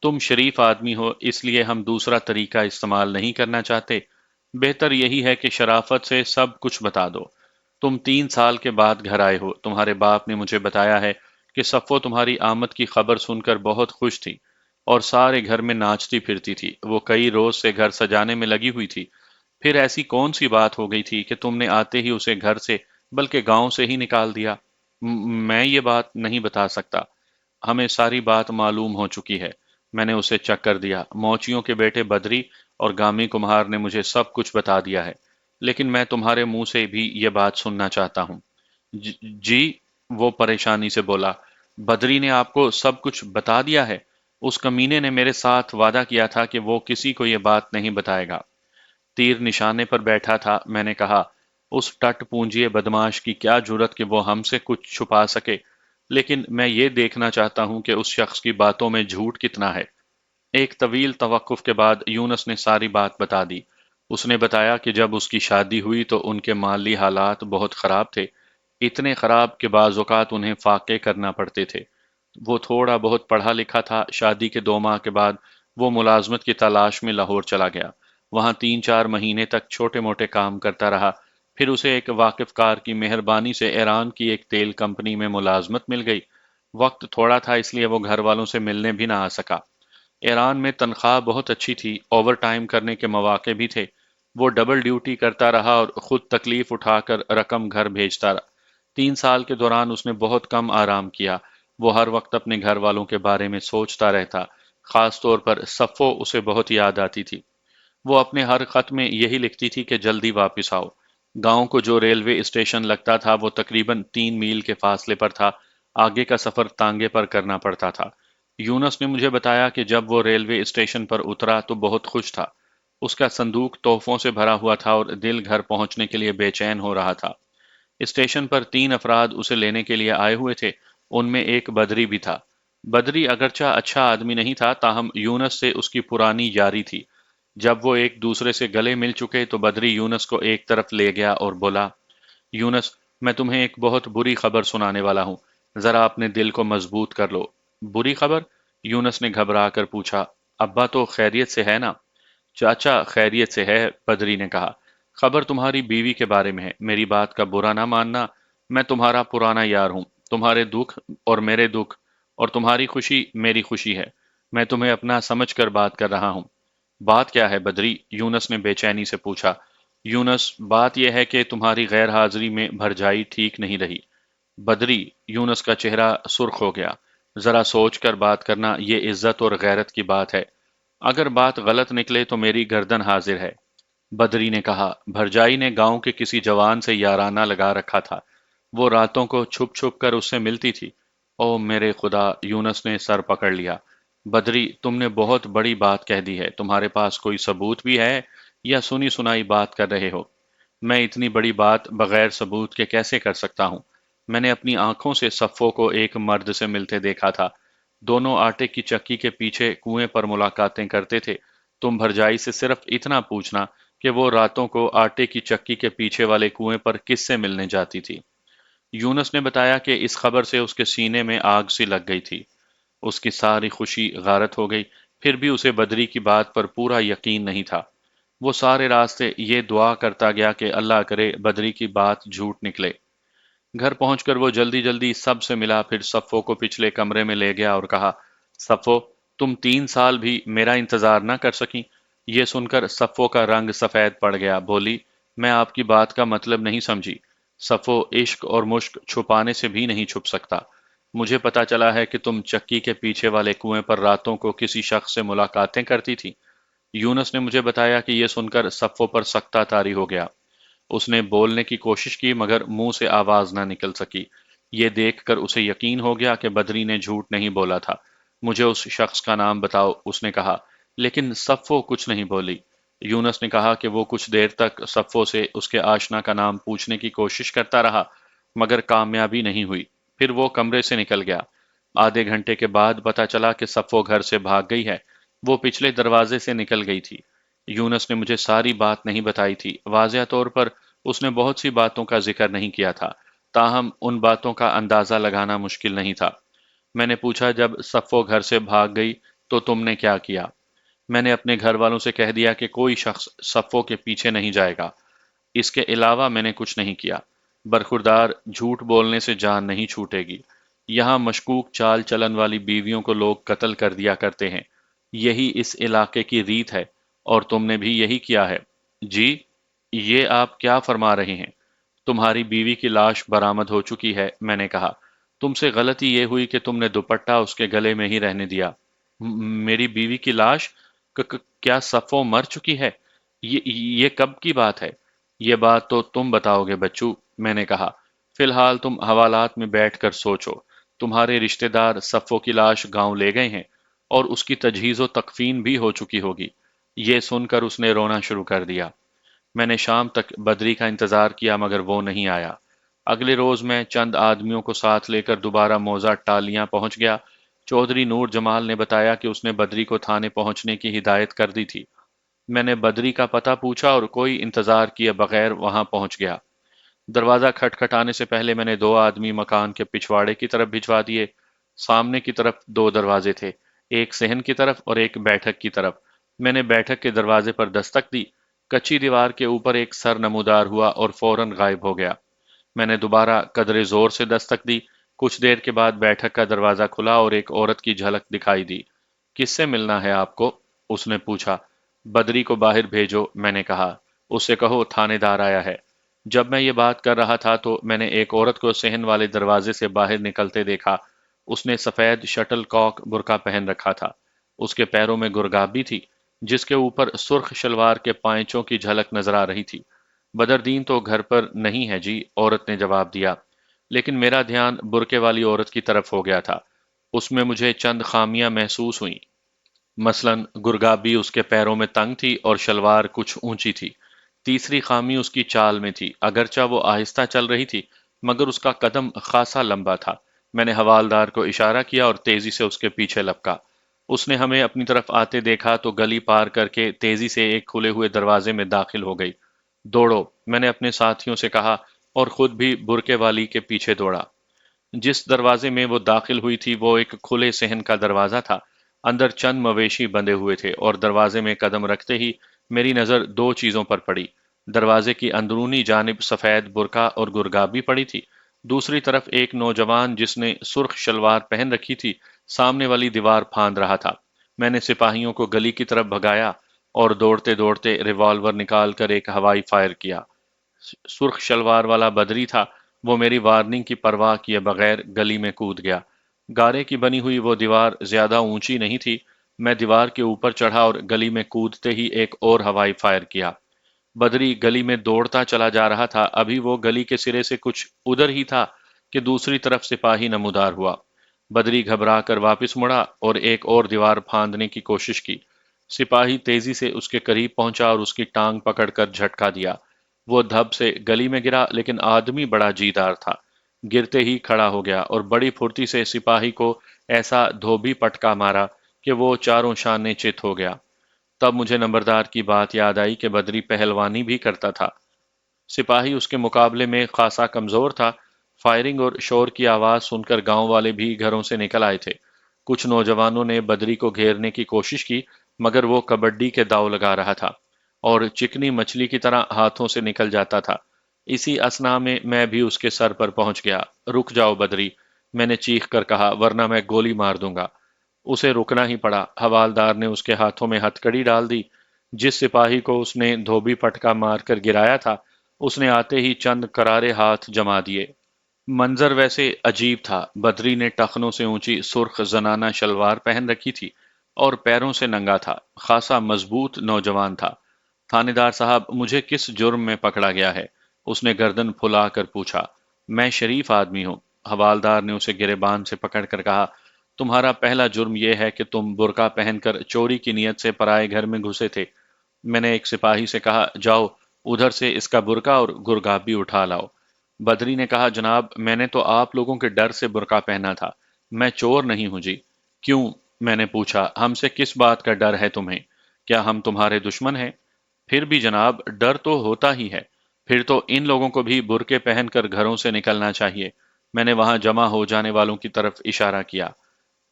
तुम शरीफ आदमी हो, इसलिए हम दूसरा तरीका इस्तेमाल नहीं करना चाहते। बेहतर यही है कि शराफत से सब कुछ बता दो। तुम 3 साल के बाद घर आए हो। तुम्हारे बाप ने मुझे बताया है कि सफ़ो तुम्हारी आमद की खबर सुनकर बहुत खुश थी और सारे घर में नाचती फिरती थी। वो कई रोज से घर सजाने में लगी हुई थी। फिर ऐसी कौन सी बात हो गई थी कि तुमने आते ही उसे घर से, बल्कि गांव से ही निकाल दिया? मैं ये बात नहीं बता सकता। हमें सारी बात मालूम हो चुकी है। मैंने उसे चक्कर दिया। मौचियों के बेटे बदरी और गामी कुम्हार ने मुझे सब कुछ बता दिया है, लेकिन मैं तुम्हारे मुंह से भी ये बात सुनना चाहता हूँ। जी, वो परेशानी से बोला। बदरी ने आपको सब कुछ बता दिया है? उस कमीने ने मेरे साथ वादा किया था कि वो किसी को ये बात नहीं बताएगा। تیر نشانے پر بیٹھا تھا۔ میں نے کہا، اس ٹٹ پونجیے بدماش کی کیا جرت کہ وہ ہم سے کچھ چھپا سکے، لیکن میں یہ دیکھنا چاہتا ہوں کہ اس شخص کی باتوں میں جھوٹ کتنا ہے۔ ایک طویل توقف کے بعد یونس نے ساری بات بتا دی۔ اس نے بتایا کہ جب اس کی شادی ہوئی تو ان کے مالی حالات بہت خراب تھے، اتنے خراب کہ بعض اوقات انہیں فاقے کرنا پڑتے تھے۔ وہ تھوڑا بہت پڑھا لکھا تھا۔ شادی کے 2 ماہ کے بعد وہ ملازمت کی تلاش میں لاہور چلا گیا۔ وہاں 3 4 مہینے تک چھوٹے موٹے کام کرتا رہا۔ پھر اسے ایک واقف کار کی مہربانی سے ایران کی ایک تیل کمپنی میں ملازمت مل گئی۔ وقت تھوڑا تھا اس لیے وہ گھر والوں سے ملنے بھی نہ آ سکا۔ ایران میں تنخواہ بہت اچھی تھی، اوور ٹائم کرنے کے مواقع بھی تھے۔ وہ ڈبل ڈیوٹی کرتا رہا اور خود تکلیف اٹھا کر رقم گھر بھیجتا رہا۔ 3 سال کے دوران اس نے بہت کم آرام کیا۔ وہ ہر وقت اپنے گھر والوں کے بارے میں سوچتا رہتا، خاص طور پر صفو اسے بہت یاد آتی تھی۔ وہ اپنے ہر خط میں یہی لکھتی تھی کہ جلدی واپس آؤ۔ گاؤں کو جو ریلوے اسٹیشن لگتا تھا وہ تقریباً 3 میل کے فاصلے پر تھا۔ آگے کا سفر تانگے پر کرنا پڑتا تھا۔ یونس نے مجھے بتایا کہ جب وہ ریلوے اسٹیشن پر اترا تو بہت خوش تھا۔ اس کا صندوق تحفوں سے بھرا ہوا تھا اور دل گھر پہنچنے کے لیے بے چین ہو رہا تھا۔ اسٹیشن پر 3 افراد اسے لینے کے لیے آئے ہوئے تھے۔ ان میں ایک بدری بھی تھا۔ بدری اگرچہ اچھا آدمی نہیں تھا، تاہم یونس سے اس کی پرانی یاری تھی۔ جب وہ ایک دوسرے سے گلے مل چکے تو بدری یونس کو ایک طرف لے گیا اور بولا، یونس، میں تمہیں ایک بہت بری خبر سنانے والا ہوں، ذرا اپنے دل کو مضبوط کر لو۔ بری خبر؟ یونس نے گھبرا کر پوچھا۔ ابا تو خیریت سے ہے نا؟ چاچا خیریت سے ہے، بدری نے کہا۔ خبر تمہاری بیوی کے بارے میں ہے۔ میری بات کا برا نہ ماننا، میں تمہارا پرانا یار ہوں۔ تمہارے دکھ اور میرے دکھ، اور تمہاری خوشی میری خوشی ہے۔ میں تمہیں اپنا سمجھ کر بات کر رہا ہوں۔ بات کیا ہے بدری؟ یونس نے بے چینی سے پوچھا۔ یونس، بات یہ ہے کہ تمہاری غیر حاضری میں بھرجائی ٹھیک نہیں رہی۔ بدری، یونس کا چہرہ سرخ ہو گیا۔ ذرا سوچ کر بات کرنا، یہ عزت اور غیرت کی بات ہے۔ اگر بات غلط نکلے تو میری گردن حاضر ہے۔ بدری نے کہا، بھرجائی نے گاؤں کے کسی جوان سے یارانہ لگا رکھا تھا۔ وہ راتوں کو چھپ چھپ کر اس سے ملتی تھی۔ او میرے خدا! یونس نے سر پکڑ لیا۔ بدری، تم نے بہت بڑی بات کہہ دی ہے۔ تمہارے پاس کوئی ثبوت بھی ہے یا سنی سنائی بات کر رہے ہو؟ میں اتنی بڑی بات بغیر ثبوت کے کیسے کر سکتا ہوں؟ میں نے اپنی آنکھوں سے صفو کو ایک مرد سے ملتے دیکھا تھا۔ دونوں آٹے کی چکی کے پیچھے کنویں پر ملاقاتیں کرتے تھے۔ تم بھرجائی سے صرف اتنا پوچھنا کہ وہ راتوں کو آٹے کی چکی کے پیچھے والے کنویں پر کس سے ملنے جاتی تھی۔ یونس نے بتایا کہ اس خبر سے اس کے سینے میں آگ سی لگ گئی تھی۔ اس کی ساری خوشی غارت ہو گئی۔ پھر بھی اسے بدری کی بات پر پورا یقین نہیں تھا۔ وہ سارے راستے یہ دعا کرتا گیا کہ اللہ کرے بدری کی بات جھوٹ نکلے۔ گھر پہنچ کر وہ جلدی جلدی سب سے ملا، پھر صفو کو پچھلے کمرے میں لے گیا اور کہا، صفو، تم 3 سال بھی میرا انتظار نہ کر سکی؟ یہ سن کر صفو کا رنگ سفید پڑ گیا۔ بولی، میں آپ کی بات کا مطلب نہیں سمجھی۔ صفو، عشق اور مشق چھپانے سے بھی نہیں چھپ سکتا۔ مجھے پتا چلا ہے کہ تم چکی کے پیچھے والے کنویں پر راتوں کو کسی شخص سے ملاقاتیں کرتی تھی۔ یونس نے مجھے بتایا کہ یہ سن کر صفو پر سکتہ طاری ہو گیا۔ اس نے بولنے کی کوشش کی مگر منہ سے آواز نہ نکل سکی۔ یہ دیکھ کر اسے یقین ہو گیا کہ بدری نے جھوٹ نہیں بولا تھا۔ مجھے اس شخص کا نام بتاؤ، اس نے کہا، لیکن صفو کچھ نہیں بولی۔ یونس نے کہا کہ وہ کچھ دیر تک صفو سے اس کے آشنا کا نام پوچھنے کی کوشش کرتا رہا مگر کامیابی نہیں ہوئی۔ پھر وہ کمرے سے نکل گیا۔ آدھے گھنٹے کے بعد پتا چلا کہ صفو گھر سے بھاگ گئی ہے۔ وہ پچھلے دروازے سے نکل گئی تھی۔ یونس نے مجھے ساری بات نہیں بتائی تھی۔ واضح طور پر اس نے بہت سی باتوں کا ذکر نہیں کیا تھا، تاہم ان باتوں کا اندازہ لگانا مشکل نہیں تھا۔ میں نے پوچھا، جب صفو گھر سے بھاگ گئی تو تم نے کیا کیا؟ میں نے اپنے گھر والوں سے کہہ دیا کہ کوئی شخص صفو کے پیچھے نہیں جائے گا۔ اس کے علاوہ میں نے کچھ نہیں کیا۔ برخوردار، جھوٹ بولنے سے جان نہیں چھوٹے گی۔ یہاں مشکوک چال چلن والی بیویوں کو لوگ قتل کر دیا کرتے ہیں۔ یہی اس علاقے کی ریت ہے، اور تم نے بھی یہی کیا ہے۔ جی، یہ آپ کیا فرما رہے ہیں؟ تمہاری بیوی کی لاش برآمد ہو چکی ہے، میں نے کہا۔ تم سے غلطی یہ ہوئی کہ تم نے دوپٹہ اس کے گلے میں ہی رہنے دیا۔ میری بیوی کی لاش؟ کیا صفو مر چکی ہے؟ یہ کب کی بات ہے؟ یہ بات تو تم بتاؤ گے بچو، میں نے کہا۔ فی الحال تم حوالات میں بیٹھ کر سوچو۔ تمہارے رشتہ دار صفو کی لاش گاؤں لے گئے ہیں، اور اس کی تجہیز و تکفین بھی ہو چکی ہوگی۔ یہ سن کر اس نے رونا شروع کر دیا۔ मैंने शाम तक बदरी का इंतजार किया मगर वो नहीं आया। अगले रोज मैं चंद आदमियों को साथ लेकर दोबारा मौजा टालियां पहुंच गया। चौधरी नूर जमाल ने बताया कि उसने बदरी को थाने पहुंचने की हिदायत कर दी थी। मैंने बदरी का पता पूछा और कोई इंतजार किए बगैर वहां पहुंच गया। दरवाजा खटखटाने से पहले मैंने दो आदमी मकान के पिछवाड़े की तरफ भिजवा दिए। सामने की तरफ दो दरवाजे थे, एक सहन की तरफ और एक बैठक की तरफ। मैंने बैठक के दरवाजे पर दस्तक दी। कच्ची दीवार के ऊपर एक सर नमूदार हुआ और फौरन गायब हो गया। मैंने दोबारा कदरे जोर से दस्तक दी। कुछ देर के बाद बैठक का दरवाजा खुला और एक औरत की झलक दिखाई दी। किससे मिलना है आपको? उसने पूछा। बदरी को बाहर भेजो, मैंने कहा। उससे कहो थानेदार आया है। जब मैं ये बात कर रहा था तो मैंने एक औरत को सहन वाले दरवाजे से बाहर निकलते देखा। उसने सफेद शटल कॉक बुर्का पहन रखा था। उसके पैरों में गुरगाबी थी, जिसके ऊपर सुर्ख शलवार के पांचों की झलक नजर आ रही थी। बदरदीन तो घर पर नहीं है जी, औरत ने जवाब दिया। लेकिन मेरा ध्यान बुरके वाली औरत की तरफ हो गया था। उसमें मुझे चंद खामियां महसूस हुईं। मसलन गुरगाबी उसके पैरों में तंग थी और शलवार कुछ ऊंची थी। तीसरी खामी उसकी चाल में थी। अगरचा वो आहिस्ता चल रही थी, मगर उसका कदम खासा लंबा था। मैंने हवालदार को इशारा किया और तेजी से उसके पीछे लपका। उसने हमें अपनी तरफ आते देखा तो गली पार करके तेजी से एक खुले हुए दरवाजे में दाखिल हो गई। दौड़ो, मैंने अपने साथियों से कहा और खुद भी बुरके वाली के पीछे दौड़ा। जिस दरवाजे में वो दाखिल हुई थी वो एक खुले सहन का दरवाजा था। अंदर चंद मवेशी बंधे हुए थे और दरवाजे में कदम रखते ही मेरी नज़र दो चीज़ों पर पड़ी। दरवाजे की अंदरूनी जानिब सफ़ेद बुर्का और गुरगाबी पड़ी थी। दूसरी तरफ एक नौजवान जिसने सुर्ख शलवार पहन रखी थी, सामने वाली दीवार फांद रहा था। मैंने सिपाहियों को गली की तरफ भगाया और दौड़ते दौड़ते रिवॉल्वर निकाल कर एक हवाई फायर किया। सुर्ख शलवार वाला बदरी था। वो मेरी वार्निंग की परवाह किए बगैर गली में कूद गया। गारे की बनी हुई वो दीवार ज्यादा ऊंची नहीं थी। मैं दीवार के ऊपर चढ़ा और गली में कूदते ही एक और हवाई फायर किया। बदरी गली में दौड़ता चला जा रहा था। अभी वो गली के सिरे से कुछ उधर ही था कि दूसरी तरफ सिपाही नमूदार हुआ। बदरी घबरा कर वापिस मुड़ा और एक और दीवार फांदने की कोशिश की। सिपाही तेजी से उसके करीब पहुंचा और उसकी टांग पकड़कर झटका दिया। वो धब से गली में गिरा, लेकिन आदमी बड़ा जीदार था। गिरते ही खड़ा हो गया और बड़ी फुर्ती से सिपाही को ऐसा धोबी पटका मारा कि वो चारों शाने चित हो गया। तब मुझे नंबरदार की बात याद आई कि बदरी पहलवानी भी करता था। सिपाही उसके मुकाबले में खासा कमजोर था। फायरिंग और शोर की आवाज सुनकर गांव वाले भी घरों से निकल आए थे। कुछ नौजवानों ने बदरी को घेरने की कोशिश की, मगर वो कबड्डी के दांव लगा रहा था और चिकनी मछली की तरह हाथों से निकल जाता था। इसी असना में मैं भी उसके सर पर पहुंच गया। रुक जाओ बदरी, मैंने चीख कर कहा, वरना मैं गोली मार दूंगा। उसे रुकना ही पड़ा। हवालदार ने उसके हाथों में हथकड़ी डाल दी। जिस सिपाही को उसने धोबी पटका मारकर गिराया था, उसने आते ही चंद करारे हाथ जमा दिए। मंजर वैसे अजीब था। बदरी ने टखनों से ऊंची सुर्ख जनाना शलवार पहन रखी थी और पैरों से नंगा था। खासा मजबूत नौजवान था। थानेदार साहब, मुझे किस जुर्म में पकड़ा गया है? उसने गर्दन फुलाकर पूछा। मैं शरीफ आदमी हूँ। हवालदार ने उसे गिरेबान से पकड़कर कहा, तुम्हारा पहला जुर्म यह है कि तुम बुर्का पहनकर चोरी की नीयत से पराए घर में घुसे थे। मैंने एक सिपाही से कहा, जाओ उधर से इसका बुर्का और गुरगाबी उठा लाओ। बदरी ने कहा, जनाब मैंने तो आप लोगों के डर से बुर्का पहना था, मैं चोर नहीं हूं जी। क्यों? मैंने पूछा, हमसे किस बात का डर है तुम्हें? क्या हम तुम्हारे दुश्मन हैं? फिर भी जनाब, डर तो होता ही है। फिर तो इन लोगों को भी बुर्के पहनकर घरों से निकलना चाहिए। मैंने वहां जमा हो जाने वालों की तरफ इशारा किया।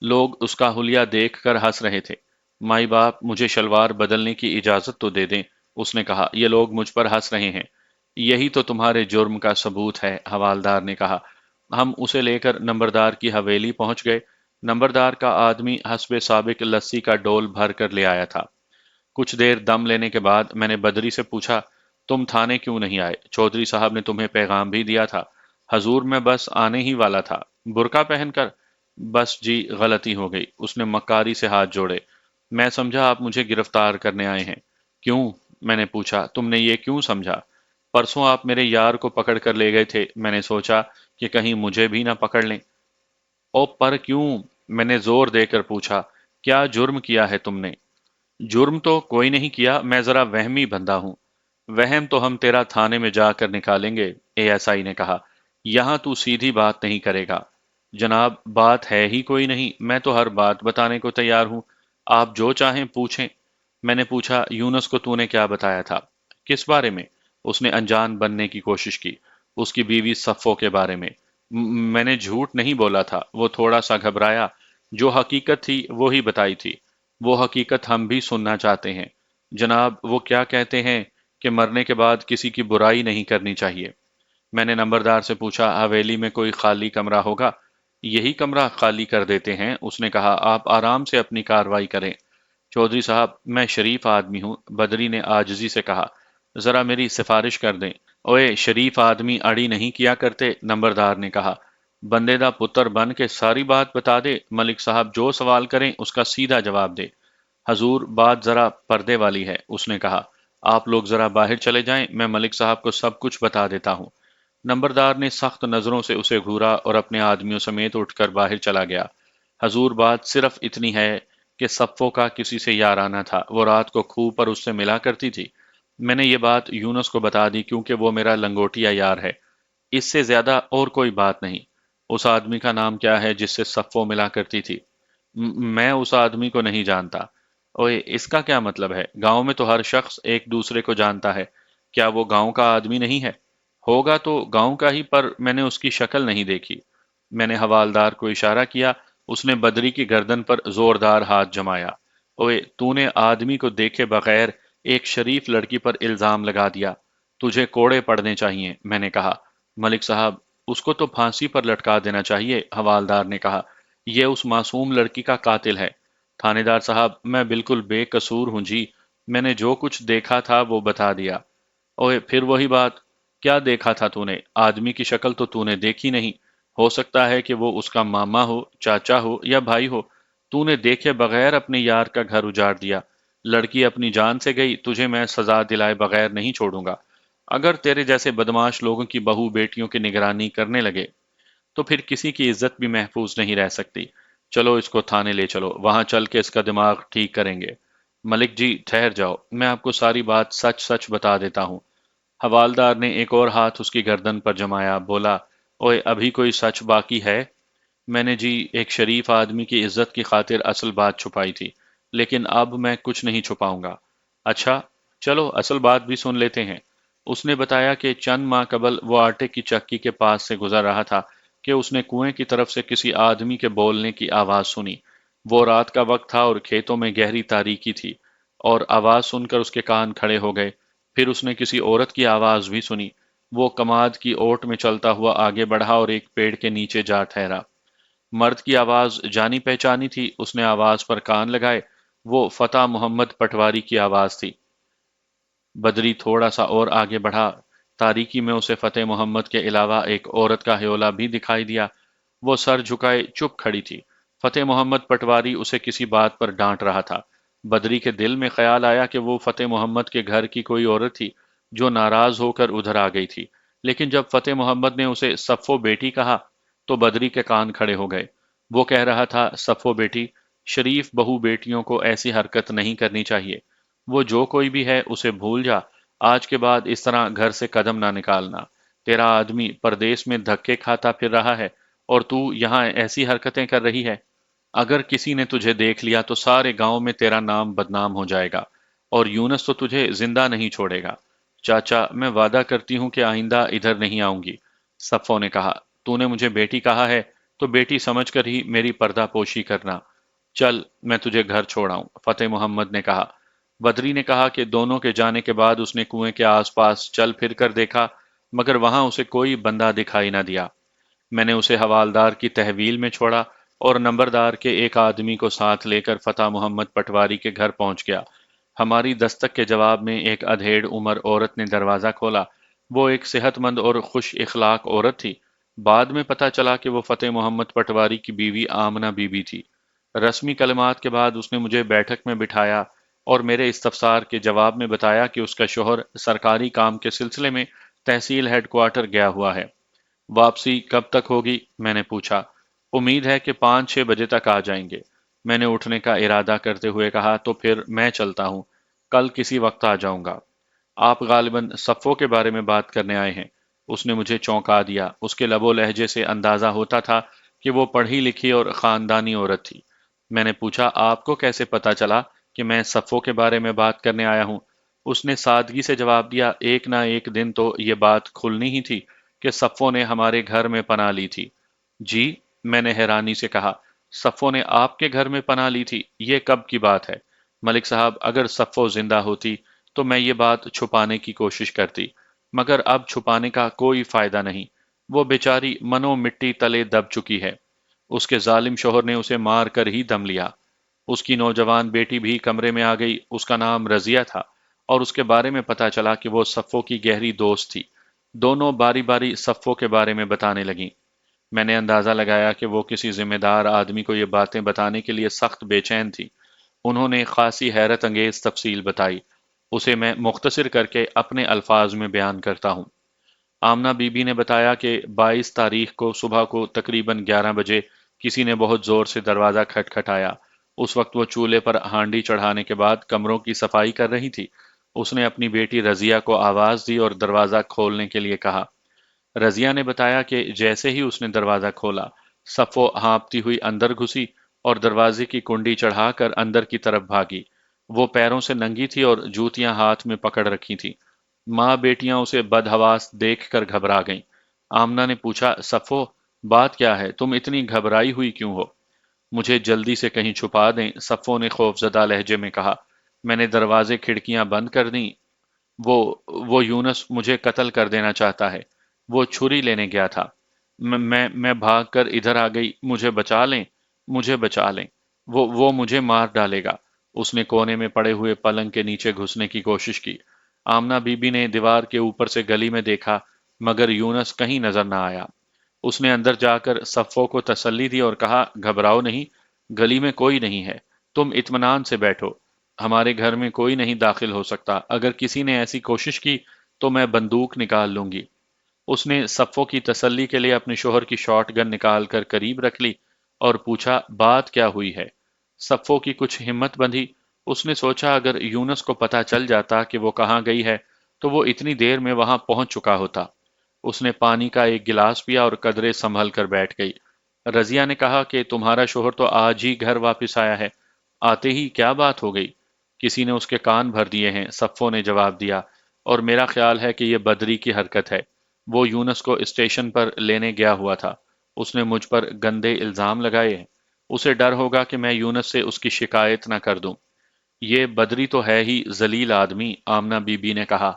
लोग उसका हुलिया देखकर हंस रहे थे। माई बाप, मुझे शलवार बदलने की इजाजत तो दे दें, उसने कहा। ये लोग मुझ पर हंस रहे हैं। यही तो तुम्हारे जुर्म का सबूत है, हवालदार ने कहा। हम उसे लेकर नंबरदार की हवेली पहुंच गए। नंबरदार का आदमी हस्बे साबिक लस्सी का डोल भर कर ले आया था। कुछ देर दम लेने के बाद मैंने बदरी से पूछा, तुम थाने क्यों नहीं आए? चौधरी साहब ने तुम्हें पैगाम भी दिया था। हजूर, मैं बस आने ही वाला था। बुर्का पहनकर? बस जी, गलती हो गई। उसने मक्कारी से हाथ जोड़े। मैं समझा आप मुझे गिरफ्तार करने आए हैं। क्यों? मैंने पूछा, तुमने ये क्यों समझा? परसों आप मेरे यार को पकड़ कर ले गए थे। मैंने सोचा कि कहीं मुझे भी ना पकड़ लें। ओ पर क्यों? मैंने जोर देकर पूछा। क्या जुर्म किया है तुमने? जुर्म तो कोई नहीं किया, मैं जरा वहमी बंदा हूं। वहम तो हम तेरा थाने में जाकर निकालेंगे, एएसआई ने कहा। यहाँ तू सीधी बात नहीं करेगा। जनाब, बात है ही कोई नहीं, मैं तो हर बात बताने को तैयार हूँ। आप जो चाहें पूछें। मैंने पूछा, यूनुस को तूने क्या बताया था? किस बारे में? उसने अनजान बनने की कोशिश की। उसकी बीवी सफ़ो के बारे में। मैंने झूठ नहीं बोला था। वो थोड़ा सा घबराया। जो हकीकत थी वो ही बताई थी। वो हकीकत हम भी सुनना चाहते हैं। जनाब, वो क्या कहते हैं कि मरने के बाद किसी की बुराई नहीं करनी चाहिए। मैंने नंबरदार से पूछा, हवेली में कोई खाली कमरा होगा? यही कमरा खाली कर देते हैं, उसने कहा। आप आराम से अपनी कार्रवाई करें। चौधरी साहब, मैं शरीफ आदमी हूँ, बदरी ने आजिजी से कहा। जरा मेरी सिफारिश कर दें। ओए, शरीफ आदमी अड़ी नहीं किया करते, नंबरदार ने कहा। बंदे दा पुत्र बन के सारी बात बता दे। मलिक साहब जो सवाल करें उसका सीधा जवाब दे। हजूर, बात जरा पर्दे वाली है, उसने कहा। आप लोग जरा बाहर चले जाएं, मैं मलिक साहब को सब कुछ बता देता हूँ। नंबरदार ने सख्त नजरों से उसे घूरा और अपने आदमियों समेत उठकर बाहर चला गया। हजूर, बात सिर्फ इतनी है कि सफ़ो का किसी से याराना था। वो रात को खूह पर उससे मिला करती थी। मैंने ये बात यूनुस को बता दी क्योंकि वो मेरा लंगोटिया यार है। इससे ज्यादा और कोई बात नहीं। उस आदमी का नाम क्या है जिससे सफ़ो मिला करती थी? मैं उस आदमी को नहीं जानता। ओए, इसका क्या मतलब है? गांव में तो हर शख्स एक दूसरे को जानता है। क्या वो गांव का आदमी नहीं है? होगा तो गांव का ही, पर मैंने उसकी शक्ल नहीं देखी। मैंने हवालदार को इशारा किया। उसने बदरी की गर्दन पर जोरदार हाथ जमाया। ओए, तूने आदमी को देखे बगैर एक शरीफ लड़की पर इल्जाम लगा दिया। तुझे कोड़े पड़ने चाहिए, मैंने कहा। मलिक साहब, उसको तो फांसी पर लटका देना चाहिए, हवालदार ने कहा। यह उस मासूम लड़की का कातिल है। थानेदार साहब, मैं बिल्कुल बेकसूर हूं जी। मैंने जो कुछ देखा था वो बता दिया। ओए, फिर वही बात। क्या देखा था तूने? आदमी की शक्ल तो तूने देखी नहीं। हो सकता है कि वो उसका मामा हो, चाचा हो या भाई हो। तूने देखे बगैर अपने यार का घर उजाड़ दिया। लड़की अपनी जान से गई, तुझे मैं सजा दिलाए बगैर नहीं छोड़ूंगा। अगर तेरे जैसे बदमाश लोगों की बहू बेटियों की निगरानी करने लगे तो फिर किसी की इज्जत भी महफूज नहीं रह सकती। चलो इसको थाने ले चलो, वहां चल के इसका दिमाग ठीक करेंगे। मलिक जी, ठहर जाओ, मैं आपको सारी बात सच सच बता देता हूँ। हवालदार ने एक और हाथ उसकी गर्दन पर जमाया, बोला, ओए, अभी कोई सच बाकी है? मैंने जी एक शरीफ आदमी की इज्जत की खातिर असल बात छुपाई थी, लेकिन अब मैं कुछ नहीं छुपाऊंगा। अच्छा, चलो असल बात भी सुन लेते हैं। उसने बताया कि चंद माह कबल वो आटे की चक्की के पास से गुजर रहा था कि उसने कुएं की तरफ से किसी आदमी के बोलने की आवाज सुनी। वो रात का वक्त था और खेतों में गहरी तारीकी थी, और आवाज सुनकर उसके कान खड़े हो गए। फिर उसने किसी औरत की आवाज भी सुनी। वो कमाद की ओट में चलता हुआ आगे बढ़ा और एक पेड़ के नीचे जा ठहरा। मर्द की आवाज जानी पहचानी थी। उसने आवाज पर कान लगाए। वो फतेह मोहम्मद पटवारी की आवाज थी। बदरी थोड़ा सा और आगे बढ़ा। तारीकी में उसे फतेह मोहम्मद के अलावा एक औरत का हयोला भी दिखाई दिया। वो सर झुकाए चुप खड़ी थी। फतेह मोहम्मद पटवारी उसे किसी बात पर डांट रहा था। बदरी के दिल में ख्याल आया कि वो फतेह मोहम्मद के घर की कोई औरत थी जो नाराज होकर उधर आ गई थी। लेकिन जब फतेह मोहम्मद ने उसे सफ़ो बेटी कहा तो बदरी के कान खड़े हो गए। वो कह रहा था, सफ़ो बेटी, शरीफ बहू बेटियों को ऐसी हरकत नहीं करनी चाहिए। वो जो कोई भी है उसे भूल जा। आज के बाद इस तरह घर से कदम ना निकालना। तेरा आदमी परदेश में धक्के खाता फिर रहा है और तू यहाँ ऐसी हरकतें कर रही है। अगर किसी ने तुझे देख लिया तो सारे गांव में तेरा नाम बदनाम हो जाएगा, और यूनुस तो तुझे जिंदा नहीं छोड़ेगा। चाचा, मैं वादा करती हूँ कि आइंदा इधर नहीं आऊंगी, सफ़ो ने कहा। तूने मुझे बेटी कहा है तो बेटी समझकर ही मेरी पर्दापोशी करना। चल, मैं तुझे घर छोड़ाऊं, फतेह मोहम्मद ने कहा। बदरी ने कहा कि दोनों के जाने के बाद उसने कुएं के आसपास चल फिर कर देखा, मगर वहां उसे कोई बंदा दिखाई न दिया। मैंने उसे हवालदार की तहवील में छोड़ा और नंबरदार के एक आदमी को साथ लेकर फतेह मोहम्मद पटवारी के घर पहुंच गया। हमारी दस्तक के जवाब में एक अधेड़ उम्र औरत ने दरवाज़ा खोला। वो एक सेहतमंद और खुश इखलाक औरत थी। बाद में पता चला कि वो फतेह मोहम्मद पटवारी की बीवी आमना बीबी थी। रस्मी कलमात के बाद उसने मुझे बैठक में बिठाया और मेरे इस्तफसार के जवाब में बताया कि उसका शोहर सरकारी काम के सिलसिले में तहसील हेडक्वार्टर गया हुआ है। वापसी कब तक होगी, मैंने पूछा। उम्मीद है कि 5-6 बजे तक आ जाएंगे, मैंने उठने का इरादा करते हुए कहा। तो फिर मैं चलता हूँ, कल किसी वक्त आ जाऊंगा। آپ غالباً صفوں کے بارے میں بات کرنے آئے ہیں۔ اس نے مجھے چونکا دیا۔ اس کے لب و لہجے سے اندازہ ہوتا تھا کہ وہ پڑھی لکھی اور خاندانی عورت تھی۔ میں نے پوچھا، آپ کو کیسے پتا چلا کہ میں صفوں کے بارے میں بات کرنے آیا ہوں؟ اس نے سادگی سے جواب دیا، ایک نہ ایک دن تو یہ بات کھلنی ہی تھی کہ صفوں نے ہمارے گھر میں پناہ لی تھی۔ جی؟ میں نے حیرانی سے کہا، صفوں نے آپ کے گھر میں پناہ لی تھی؟ یہ کب کی بات ہے؟ ملک صاحب، اگر صفوں زندہ ہوتی تو میں یہ بات چھپانے کی کوشش کرتی، مگر اب چھپانے کا کوئی فائدہ نہیں۔ وہ بیچاری منو مٹی تلے دب چکی ہے۔ اس کے ظالم شوہر نے اسے مار کر ہی دم لیا۔ اس کی نوجوان بیٹی بھی کمرے میں آ گئی۔ اس کا نام رضیہ تھا، اور اس کے بارے میں پتا چلا کہ وہ صفوں کی گہری دوست تھی۔ دونوں باری باری صفوں کے بارے میں بتانے لگیں۔ میں نے اندازہ لگایا کہ وہ کسی ذمہ دار آدمی کو یہ باتیں بتانے کے لیے سخت بے چین تھی۔ انہوں نے خاصی حیرت انگیز تفصیل بتائی۔ اسے میں مختصر کر کے اپنے الفاظ میں بیان کرتا ہوں۔ آمنہ بی بی نے بتایا کہ 22 تاریخ کو صبح کو تقریباً 11 بجے کسی نے بہت زور سے دروازہ کھٹکھٹایا۔ اس وقت وہ چولہے پر ہانڈی چڑھانے کے بعد کمروں کی صفائی کر رہی تھی۔ اس نے اپنی بیٹی رضیہ کو آواز دی اور دروازہ کھولنے کے لیے کہا۔ رضیہ نے بتایا کہ جیسے ہی اس نے دروازہ کھولا، صفو ہانپتی ہوئی اندر گھسی اور دروازے کی کنڈی چڑھا کر اندر کی طرف بھاگی۔ وہ پیروں سے ننگی تھی اور جوتیاں ہاتھ میں پکڑ رکھی تھی۔ ماں بیٹیاں اسے بدحواس دیکھ کر گھبرا گئیں۔ آمنہ نے پوچھا، صفو، بات کیا ہے؟ تم اتنی گھبرائی ہوئی کیوں ہو؟ مجھے جلدی سے کہیں چھپا دیں، صفو نے خوفزدہ لہجے میں کہا۔ میں نے دروازے کھڑکیاں بند کر دیں۔ وہ وہ یونس مجھے قتل کر دینا چاہتا ہے۔ وہ چھری لینے گیا تھا۔ میں بھاگ کر ادھر آ گئی۔ مجھے بچا لیں، مجھے بچا لیں۔ وہ مجھے مار ڈالے گا۔ اس نے کونے میں پڑے ہوئے پلنگ کے نیچے گھسنے کی کوشش کی۔ آمنہ بی بی نے دیوار کے اوپر سے گلی میں دیکھا، مگر یونس کہیں نظر نہ آیا۔ اس نے اندر جا کر صفو کو تسلی دی اور کہا، گھبراؤ نہیں، گلی میں کوئی نہیں ہے، تم اطمینان سے بیٹھو۔ ہمارے گھر میں کوئی نہیں داخل ہو سکتا۔ اگر کسی نے ایسی کوشش کی تو میں بندوق نکال لوں گی۔ اس نے صفو کی تسلی کے لیے اپنے شوہر کی شارٹ گن نکال کر قریب رکھ لی اور پوچھا، بات کیا ہوئی ہے؟ صفو کی کچھ ہمت بندھی۔ اس نے سوچا اگر یونس کو پتہ چل جاتا کہ وہ کہاں گئی ہے تو وہ اتنی دیر میں وہاں پہنچ چکا ہوتا۔ اس نے پانی کا ایک گلاس پیا اور قدرے سنبھل کر بیٹھ گئی۔ رضیہ نے کہا کہ تمہارا شوہر تو آج ہی گھر واپس آیا ہے، آتے ہی کیا بات ہو گئی؟ کسی نے اس کے کان بھر دیے ہیں، صفو نے جواب دیا، اور میرا خیال ہے کہ یہ بدری کی حرکت ہے۔ وہ یونس کو اسٹیشن پر لینے گیا ہوا تھا۔ اس نے مجھ پر گندے الزام لگائے ہیں۔ اسے ڈر ہوگا کہ میں یونس سے اس کی شکایت نہ کر دوں۔ یہ بدری تو ہے ہی ذلیل آدمی، آمنہ بی بی نے کہا۔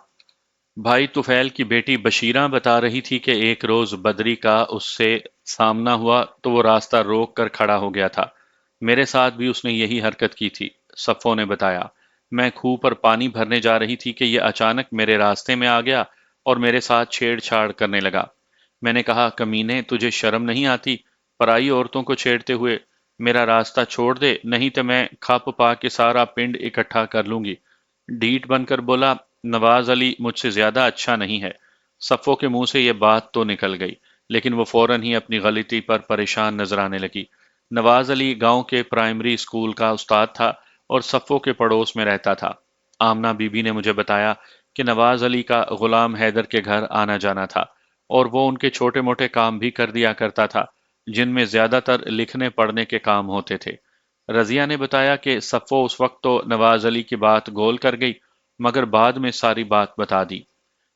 بھائی طفیل کی بیٹی بشیرہ بتا رہی تھی کہ ایک روز بدری کا اس سے سامنا ہوا تو وہ راستہ روک کر کھڑا ہو گیا تھا۔ میرے ساتھ بھی اس نے یہی حرکت کی تھی، صفو نے بتایا۔ میں کھوہ پر پانی بھرنے جا رہی تھی کہ یہ اچانک میرے راستے میں آ گیا اور میرے ساتھ چھیڑ چھاڑ کرنے لگا۔ میں نے کہا، کمینے، تجھے شرم نہیں آتی پرائی عورتوں کو چھیڑتے ہوئے؟ میرا راستہ چھوڑ دے، نہیں تو میں کھپ پا کے سارا پنڈ اکٹھا کر لوں گی۔ ڈھیٹ بن کر بولا، نواز علی مجھ سے زیادہ اچھا نہیں ہے۔ صفو کے منہ سے یہ بات تو نکل گئی، لیکن وہ فوراً ہی اپنی غلطی پر پریشان نظر آنے لگی۔ نواز علی گاؤں کے پرائمری اسکول کا استاد تھا اور صفو کے پڑوس میں رہتا تھا۔ آمنہ بی بی نے مجھے بتایا کہ نواز علی کا غلام حیدر کے گھر آنا جانا تھا، اور وہ ان کے چھوٹے موٹے کام بھی کر دیا کرتا تھا، جن میں زیادہ تر لکھنے پڑھنے کے کام ہوتے تھے۔ رضیہ نے بتایا کہ صفو اس وقت تو نواز علی کی بات گول کر گئی، مگر بعد میں ساری بات بتا دی۔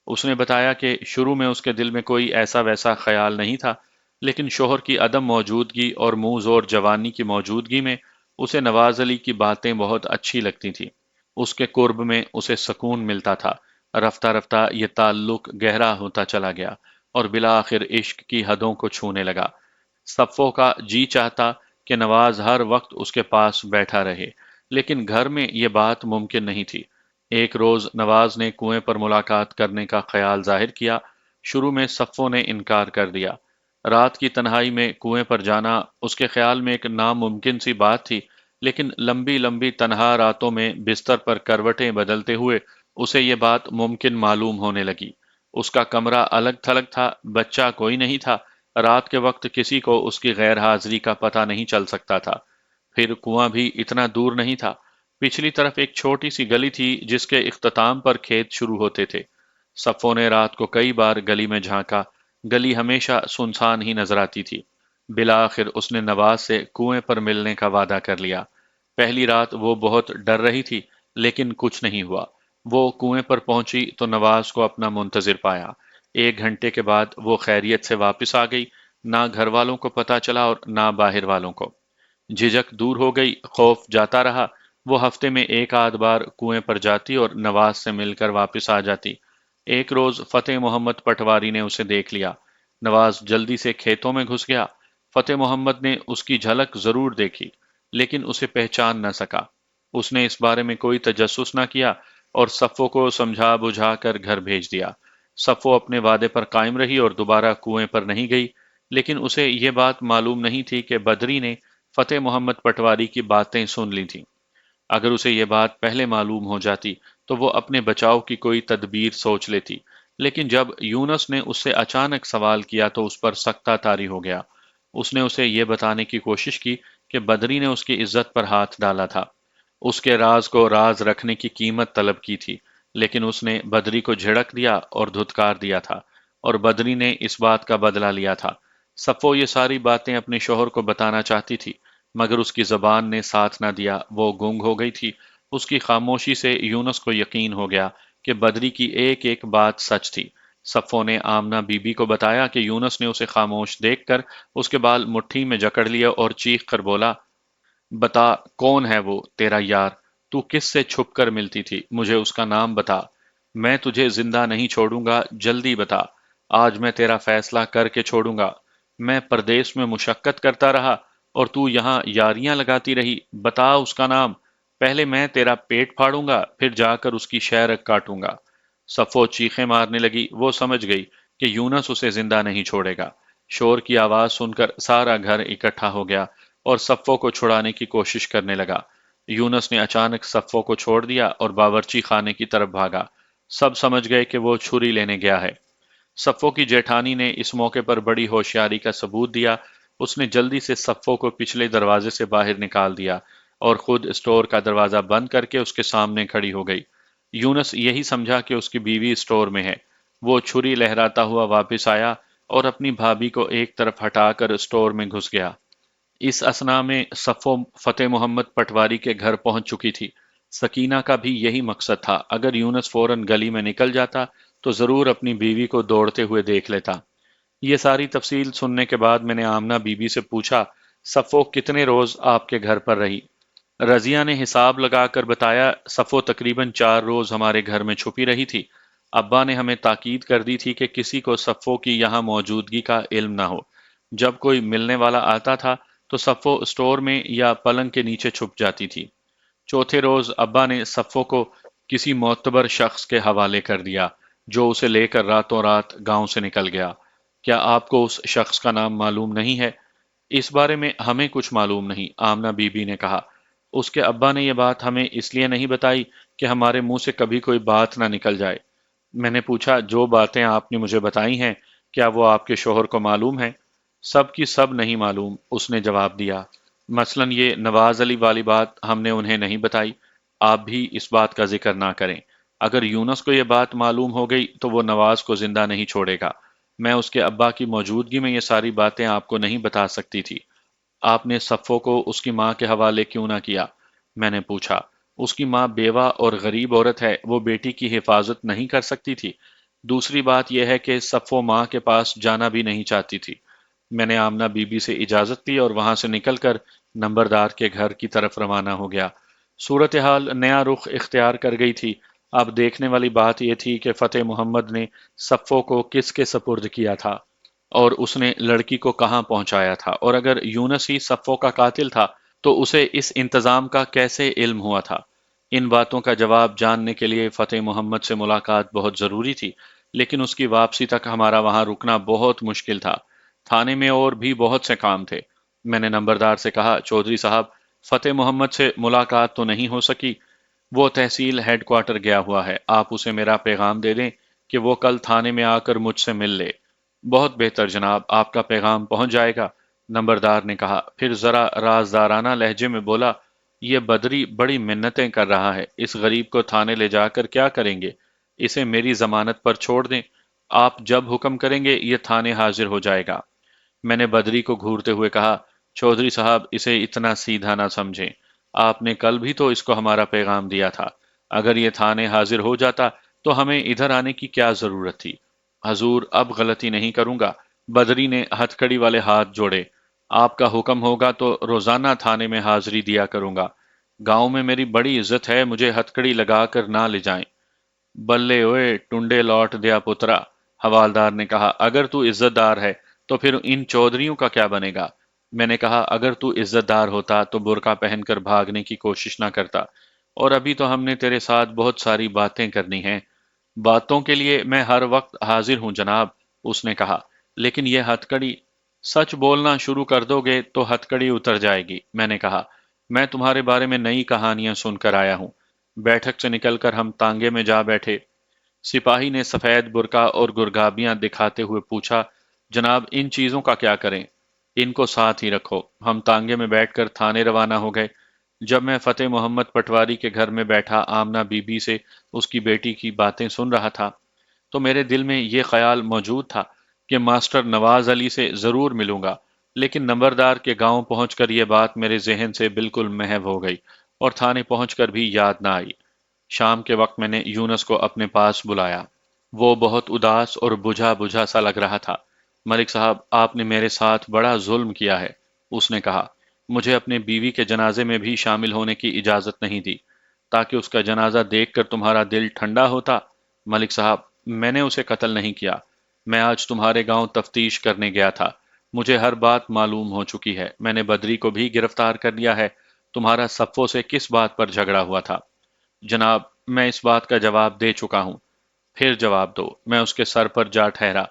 اس نے بتایا کہ شروع میں اس کے دل میں کوئی ایسا ویسا خیال نہیں تھا، لیکن شوہر کی عدم موجودگی اور منہ زور جوانی کی موجودگی میں اسے نواز علی کی باتیں بہت اچھی لگتی تھیں۔ اس کے قرب میں اسے سکون ملتا تھا۔ رفتہ رفتہ یہ تعلق گہرا ہوتا چلا گیا اور بالآخر عشق کی حدوں کو چھونے لگا۔ صفو کا جی چاہتا کہ نواز ہر وقت اس کے پاس بیٹھا رہے، لیکن گھر میں یہ بات ممکن نہیں تھی۔ ایک روز نواز نے کنویں پر ملاقات کرنے کا خیال ظاہر کیا۔ شروع میں صفو نے انکار کر دیا۔ رات کی تنہائی میں کنویں پر جانا اس کے خیال میں ایک ناممکن سی بات تھی، لیکن لمبی لمبی تنہا راتوں میں بستر پر کروٹیں بدلتے ہوئے اسے یہ بات ممکن معلوم ہونے لگی۔ اس کا کمرہ الگ تھلگ تھا، بچہ کوئی نہیں تھا، رات کے وقت کسی کو اس کی غیر حاضری کا پتہ نہیں چل سکتا تھا۔ پھر کنواں بھی اتنا دور نہیں تھا۔ पिछली तरफ एक छोटी सी गली थी जिसके इख्तिताम पर खेत शुरू होते थे। सफ़ो ने रात को कई बार गली में झांका। गली हमेशा सुनसान ही नजर आती थी। बिलाखिर उसने नवाज से कुएं पर मिलने का वादा कर लिया। पहली रात वो बहुत डर रही थी, लेकिन कुछ नहीं हुआ। वो कुएं पर पहुंची तो नवाज को अपना मुंतजिर पाया। 1 घंटे के बाद वो खैरियत से वापस आ गई। ना घर वालों को पता चला और ना बाहर वालों को। झिझक दूर हो गई, खौफ जाता रहा। वो हफ्ते में एक आध बार कुएं पर जाती और नवाज से मिलकर वापस आ जाती। एक रोज फतेह मोहम्मद पटवारी ने उसे देख लिया। नवाज जल्दी से खेतों में घुस गया। फतेह मोहम्मद ने उसकी झलक जरूर देखी, लेकिन उसे पहचान न सका। उसने इस बारे में कोई तजस्सुस न किया और सफ़ो को समझा बुझा कर घर भेज दिया। सफ़ो अपने वादे पर कायम रही और दोबारा कुएं पर नहीं गई। लेकिन उसे ये बात मालूम नहीं थी कि बदरी ने फतेह मोहम्मद पटवारी की बातें सुन ली थीं। अगर उसे ये बात पहले मालूम हो जाती तो वो अपने बचाव की कोई तदबीर सोच लेती। लेकिन जब यूनस ने उससे अचानक सवाल किया तो उस पर सख्ता तारी हो गया। उसने उसे ये बताने की कोशिश की कि बदरी ने उसकी इज्जत पर हाथ डाला था। उसके राज को राज रखने की कीमत तलब की थी। लेकिन उसने बदरी को झिड़क दिया और धुतकार दिया था, और बदरी ने इस बात का बदला लिया था। सफ़ो ये सारी बातें अपने शोहर को बताना चाहती थी, मगर उसकी जबान ने साथ न दिया। वो गुंग हो गई थी। उसकी खामोशी से यूनुस को यकीन हो गया कि बदरी की एक एक बात सच थी। सफ़ो ने आमना बीबी को बताया कि यूनुस ने उसे खामोश देखकर उसके बाल मुट्ठी में जकड़ लिए और चीख कर बोला, बता, कौन है वो तेरा यार? तू किस से छुप कर मिलती थी? मुझे उसका नाम बता। मैं तुझे जिंदा नहीं छोड़ूंगा, जल्दी बता। आज मैं तेरा फैसला करके छोड़ूंगा। मैं परदेश में मुशक्कत करता रहा और तू यहाँ यारियां लगाती रही। बता उसका नाम। पहले मैं तेरा पेट फाड़ूंगा, फिर जाकर उसकी शहरक काटूंगा। सफो चीखें मारने लगी। वो समझ गई कि यूनस उसे जिंदा नहीं छोड़ेगा। शोर की आवाज सुनकर सारा घर इकट्ठा हो गया और सफ़ो को छुड़ाने की कोशिश करने लगा। यूनस ने अचानक सफ़ो को छोड़ दिया और बावर्ची खाने की तरफ भागा। सब समझ गए कि वो छुरी लेने गया है। सफ़ो की जेठानी ने इस मौके पर बड़ी होशियारी का सबूत दिया। उसने जल्दी से सफ़ो को पिछले दरवाजे से बाहर निकाल दिया और खुद स्टोर का दरवाजा बंद करके उसके सामने खड़ी हो गई। यूनस यही समझा कि उसकी बीवी स्टोर में है। वो छुरी लहराता हुआ वापस आया और अपनी भाभी को एक तरफ हटाकर स्टोर में घुस गया। इस असना में सफ़ो फतेह मोहम्मद पटवारी के घर पहुंच चुकी थी। सकीना का भी यही मकसद था। अगर यूनुस फौरन गली में निकल जाता तो जरूर अपनी बीवी को दौड़ते हुए देख लेता। ये सारी तफसील सुनने के बाद मैंने आमना बीबी से पूछा, सफ़ो कितने रोज आपके घर पर रही? रजिया ने हिसाब लगाकर बताया, सफ़ो तकरीबन 4 रोज हमारे घर में छुपी रही थी। अब्बा ने हमें ताकीद कर दी थी कि किसी को सफ़ो की यहाँ मौजूदगी का इल्म न हो। जब कोई मिलने वाला आता था तो सफ़ो स्टोर में या पलंग के नीचे छुप जाती थी। चौथे रोज अब्बा ने सफ़ो को किसी मोतबर शख्स के हवाले कर दिया, जो उसे लेकर रातों रात गांव से निकल गया। क्या आपको उस शख्स का नाम मालूम नहीं है? इस बारे में हमें कुछ मालूम नहीं, आमना बीबी ने कहा। उसके अब्बा ने यह बात हमें इसलिए नहीं बताई कि हमारे मुंह से कभी कोई बात ना निकल जाए। मैंने पूछा, जो बातें आपने मुझे बताई हैं, क्या वो आपके शोहर को मालूम है? सब की सब नहीं मालूम, उसने जवाब दिया। मसलन ये नवाज अली वाली बात हमने उन्हें नहीं बताई। आप भी इस बात का जिक्र ना करें। अगर यूनस को यह बात मालूम हो गई तो वो नवाज को जिंदा नहीं छोड़ेगा। मैं उसके अब्बा की मौजूदगी में ये सारी बातें आपको नहीं बता सकती थी। आपने सफ़ो को उसकी माँ के हवाले क्यों ना किया? मैंने पूछा। उसकी माँ बेवा और गरीब औरत है, वो बेटी की हिफाजत नहीं कर सकती थी। दूसरी बात यह है कि सफ़ो माँ के पास जाना भी नहीं चाहती थी। मैंने आमना बीबी से इजाज़त ली और वहां से निकलकर नंबरदार के घर की तरफ रवाना हो गया। सूरत हाल नया रुख इख्तियार कर गई थी। अब देखने वाली बात यह थी कि फतेह मोहम्मद ने सफ़ो को किसके सपुर्द किया था और उसने लड़की को कहाँ पहुंचाया था, और अगर यूनस ही सफ़ो का कातिल था तो उसे इस इंतज़ाम का कैसे इल्म हुआ था। इन बातों का जवाब जानने के लिए फतेह मोहम्मद से मुलाकात बहुत ज़रूरी थी, लेकिन उसकी वापसी तक हमारा वहां रुकना बहुत मुश्किल था। थाने में और भी बहुत से काम थे। मैंने नंबरदार से कहा, चौधरी साहब, फतेह मोहम्मद से मुलाकात तो नहीं हो सकी। वो तहसील हेडक्वार्टर गया हुआ है। आप उसे मेरा पैगाम दे दें कि वो कल थाने में आकर मुझसे मिल ले। बहुत बेहतर जनाब, आपका पैगाम पहुंच जाएगा, नंबरदार ने कहा। फिर जरा राजदाराना लहजे में बोला, یہ بدری بڑی منتیں کر رہا ہے، اس غریب کو تھانے لے جا کر کیا کریں گے؟ اسے میری ضمانت پر چھوڑ دیں، آپ جب حکم کریں گے یہ تھانے حاضر ہو جائے گا۔ میں نے بدری کو گھورتے ہوئے کہا، چودھری صاحب اسے اتنا سیدھا نہ سمجھیں، آپ نے کل بھی تو اس کو ہمارا پیغام دیا تھا، اگر یہ تھانے حاضر ہو جاتا تو ہمیں ادھر آنے کی کیا ضرورت تھی؟ حضور اب غلطی نہیں کروں گا۔ بدری نے ہتھکڑی والے ہاتھ جوڑے، آپ کا حکم ہوگا تو روزانہ تھانے میں حاضری دیا کروں گا، گاؤں میں میری بڑی عزت ہے، مجھے ہتھکڑی لگا کر نہ لے جائیں۔ بلے اوئے ٹنڈے لوٹ دیا پترا، حوالدار نے کہا، اگر تو عزت دار ہے تو پھر ان چودھریوں کا کیا بنے گا؟ میں نے کہا، اگر تو عزت دار ہوتا تو برقع پہن کر بھاگنے کی کوشش نہ کرتا، اور ابھی تو ہم نے تیرے ساتھ بہت ساری باتیں کرنی ہیں۔ باتوں کے لیے میں ہر وقت حاضر ہوں جناب، اس نے کہا، لیکن یہ ہتھکڑی، سچ بولنا شروع کر دو گے تو ہتھکڑی اتر جائے گی۔ میں نے کہا، میں تمہارے بارے میں نئی کہانیاں سن کر آیا ہوں۔ بیٹھک سے نکل کر ہم تانگے میں جا بیٹھے۔ سپاہی نے سفید برقع اور گرگابیاں دکھاتے ہوئے پوچھا، جناب ان چیزوں کا کیا کریں؟ ان کو ساتھ ہی رکھو۔ ہم تانگے میں بیٹھ کر تھانے روانہ ہو گئے۔ جب میں فتح محمد پٹواری کے گھر میں بیٹھا آمنہ بی بی سے اس کی بیٹی کی باتیں سن رہا تھا تو میرے دل میں یہ خیال موجود تھا کہ ماسٹر نواز علی سے ضرور ملوں گا، لیکن نمبردار کے گاؤں پہنچ کر یہ بات میرے ذہن سے بالکل محو ہو گئی اور تھانے پہنچ کر بھی یاد نہ آئی۔ شام کے وقت میں نے یونس کو اپنے پاس بلایا۔ وہ بہت اداس اور بجھا بجھا سا لگ رہا تھا۔ ملک صاحب، آپ نے میرے ساتھ بڑا ظلم کیا ہے، اس نے کہا۔ مجھے اپنے بیوی کے جنازے میں بھی شامل ہونے کی اجازت نہیں دی تاکہ اس کا جنازہ دیکھ کر تمہارا دل ٹھنڈا ہوتا۔ ملک صاحب، میں نے اسے قتل نہیں کیا، میں آج تمہارے گاؤں تفتیش کرنے گیا تھا، مجھے ہر بات معلوم ہو چکی ہے، میں نے بدری کو بھی گرفتار کر لیا ہے۔ تمہارا صفوں سے کس بات پر جھگڑا ہوا تھا؟ جناب، میں اس بات کا جواب دے چکا ہوں، پھر جواب دو۔ میں اس کے سر پر جا ٹھہرا،